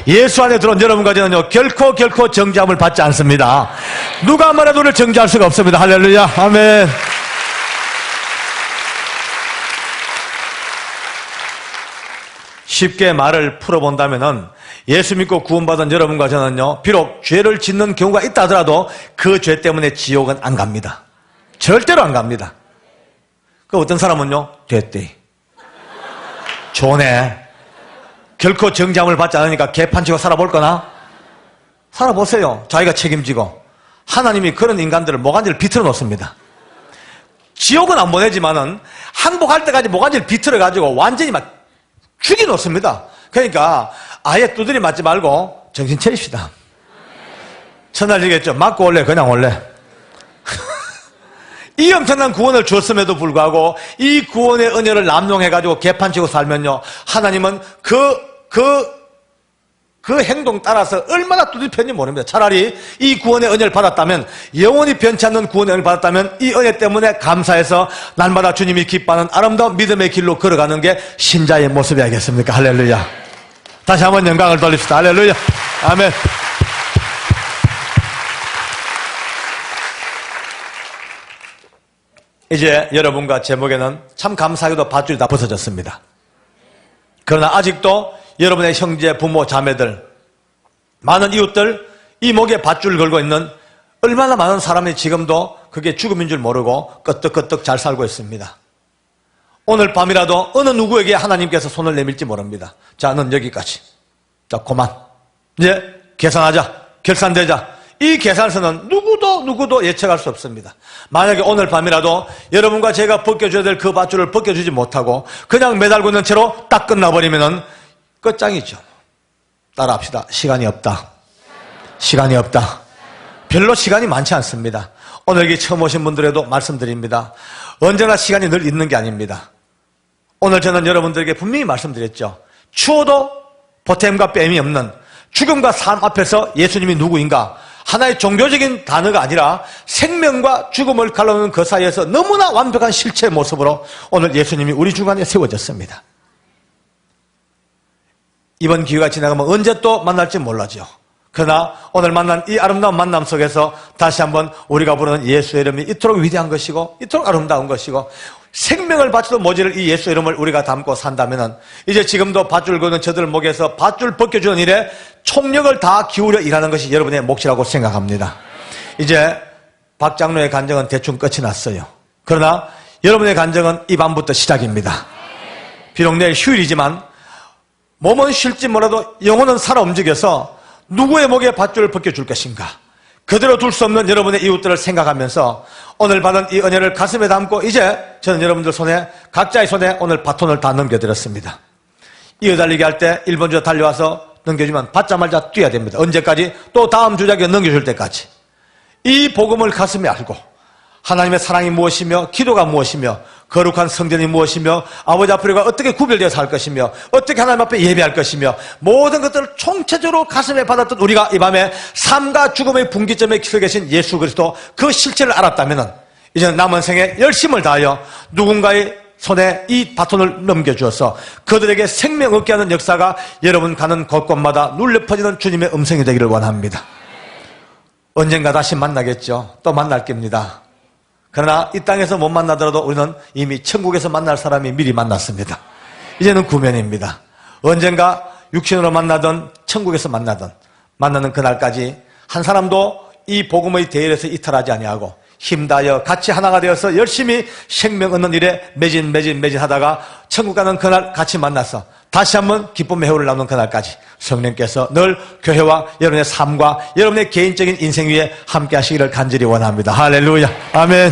예수 안에 들어온 여러분과 저는요 결코 정죄함을 받지 않습니다. 누가 말해도 우리를 정죄할 수가 없습니다. 할렐루야. 아멘. 쉽게 말을 풀어본다면은 예수 믿고 구원받은 여러분과 저는요 비록 죄를 짓는 경우가 있다 하더라도 그 죄 때문에 지옥은 안 갑니다. 절대로 안 갑니다. 그 어떤 사람은요 됐대, 좋네, 결코 정죄함을 받지 않으니까 개판치고 살아볼 거나? 살아보세요. 자기가 책임지고. 하나님이 그런 인간들을 모가지를 비틀어 놓습니다. 지옥은 안 보내지만은 항복할 때까지 모가지를 비틀어 가지고 완전히 막 죽여 놓습니다. 그러니까 아예 두드리 맞지 말고 정신 차립시다. 천하지겠죠. 맞고 올래 그냥 올래. 이 엄청난 구원을 줬음에도 불구하고 이 구원의 은혜를 남용해가지고 개판치고 살면요 하나님은 그 행동 따라서 얼마나 두들편지 모릅니다. 차라리 이 구원의 은혜를 받았다면, 영원히 변치 않는 구원의 은혜를 받았다면 이 은혜 때문에 감사해서 날마다 주님이 기뻐하는 아름다운 믿음의 길로 걸어가는 게 신자의 모습이 아니겠습니까? 할렐루야. 다시 한번 영광을 돌립시다. 할렐루야. 아멘. 이제 여러분과 제 목에는 참 감사하게도 밧줄이 다 벗어졌습니다. 그러나 아직도 여러분의 형제, 부모, 자매들, 많은 이웃들, 이 목에 밧줄 걸고 있는 얼마나 많은 사람이 지금도 그게 죽음인 줄 모르고 끄떡끄떡 잘 살고 있습니다. 오늘 밤이라도 어느 누구에게 하나님께서 손을 내밀지 모릅니다. 자, 넌 여기까지. 자, 그만. 이제 계산하자. 결산되자. 이 계산서는 누구도 예측할 수 없습니다. 만약에 오늘 밤이라도 여러분과 제가 벗겨줘야 될 그 밧줄을 벗겨주지 못하고 그냥 매달고 있는 채로 딱 끝나버리면 끝장이죠. 따라합시다. 시간이 없다. 시간이 없다. 별로 시간이 많지 않습니다. 오늘 여기 처음 오신 분들에도 말씀드립니다. 언제나 시간이 늘 있는 게 아닙니다. 오늘 저는 여러분들에게 분명히 말씀드렸죠. 추워도 보탬과 뺨이 없는 죽음과 삶 앞에서 예수님이 누구인가? 하나의 종교적인 단어가 아니라 생명과 죽음을 갈라놓는 그 사이에서 너무나 완벽한 실체의 모습으로 오늘 예수님이 우리 주간에 세워졌습니다. 이번 기회가 지나가면 언제 또 만날지 몰라죠. 그러나 오늘 만난 이 아름다운 만남 속에서 다시 한번 우리가 부르는 예수의 이름이 이토록 위대한 것이고 이토록 아름다운 것이고 생명을 바쳐도 모자랄 이 예수 이름을 우리가 담고 산다면 이제 지금도 밧줄 거는 저들 목에서 밧줄 벗겨주는 일에 총력을 다 기울여 일하는 것이 여러분의 몫이라고 생각합니다. 이제 박 장로의 간증은 대충 끝이 났어요. 그러나 여러분의 간증은 이 밤부터 시작입니다. 비록 내일 휴일이지만 몸은 쉴지 몰라도 영혼은 살아 움직여서 누구의 목에 밧줄을 벗겨줄 것인가? 그대로 둘 수 없는 여러분의 이웃들을 생각하면서 오늘 받은 이 은혜를 가슴에 담고 이제 저는 여러분들 손에 각자의 손에 오늘 바톤을 다 넘겨드렸습니다. 이어달리기 할 때 1번 주자 달려와서 넘겨주면 받자마자 뛰어야 됩니다. 언제까지? 또 다음 주자에게 넘겨줄 때까지. 이 복음을 가슴에 알고 하나님의 사랑이 무엇이며 기도가 무엇이며 거룩한 성전이 무엇이며 아버지 앞에 우리가 어떻게 구별되어서 할 것이며 어떻게 하나님 앞에 예배할 것이며 모든 것들을 총체적으로 가슴에 받았던 우리가 이 밤에 삶과 죽음의 분기점에 서 계신 예수 그리스도 그 실체를 알았다면 이제는 남은 생에 열심을 다하여 누군가의 손에 이 바톤을 넘겨주어서 그들에게 생명 얻게 하는 역사가 여러분 가는 곳곳마다 눌려 퍼지는 주님의 음성이 되기를 원합니다. 언젠가 다시 만나겠죠. 또 만날 겁니다. 그러나 이 땅에서 못 만나더라도 우리는 이미 천국에서 만날 사람이 미리 만났습니다. 이제는 구면입니다. 언젠가 육신으로 만나든 천국에서 만나든 만나는 그날까지 한 사람도 이 복음의 대열에서 이탈하지 아니하고 힘다하여 같이 하나가 되어서 열심히 생명 얻는 일에 매진하다가 천국 가는 그날 같이 만나서 다시 한번 기쁨의 해오를 나누는 그날까지 성령께서 늘 교회와 여러분의 삶과 여러분의 개인적인 인생 위에 함께 하시기를 간절히 원합니다. 할렐루야. 아멘.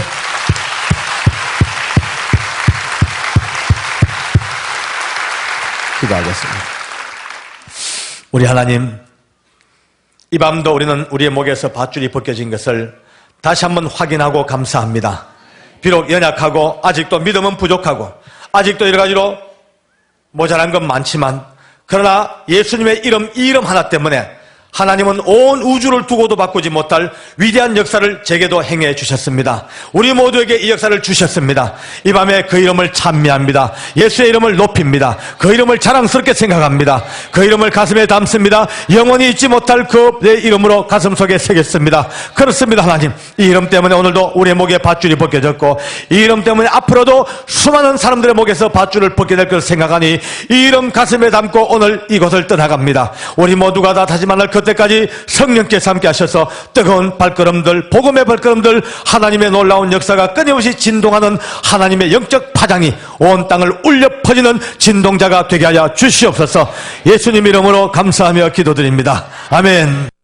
기도하겠습니다. 우리 하나님, 이 밤도 우리는 우리의 목에서 밧줄이 벗겨진 것을 다시 한번 확인하고 감사합니다. 비록 연약하고 아직도 믿음은 부족하고 아직도 여러 가지로 모자란 건 많지만 그러나 예수님의 이름, 이 이름 하나 때문에 하나님은 온 우주를 두고도 바꾸지 못할 위대한 역사를 제게도 행해 주셨습니다. 우리 모두에게 이 역사를 주셨습니다. 이 밤에 그 이름을 찬미합니다. 예수의 이름을 높입니다. 그 이름을 자랑스럽게 생각합니다. 그 이름을 가슴에 담습니다. 영원히 잊지 못할 그 내 이름으로 가슴속에 새겼습니다. 그렇습니다. 하나님, 이 이름 때문에 오늘도 우리의 목에 밧줄이 벗겨졌고 이 이름 때문에 앞으로도 수많은 사람들의 목에서 밧줄을 벗게 될 것을 생각하니 이 이름 가슴에 담고 오늘 이곳을 떠나갑니다. 우리 모두가 다 다시 만날 그때까지 성령께서 함께 하셔서 뜨거운 발걸음들, 복음의 발걸음들, 하나님의 놀라운 역사가 끊임없이 진동하는 하나님의 영적 파장이 온 땅을 울려 퍼지는 진동자가 되게 하여 주시옵소서. 예수님 이름으로 감사하며 기도드립니다. 아멘.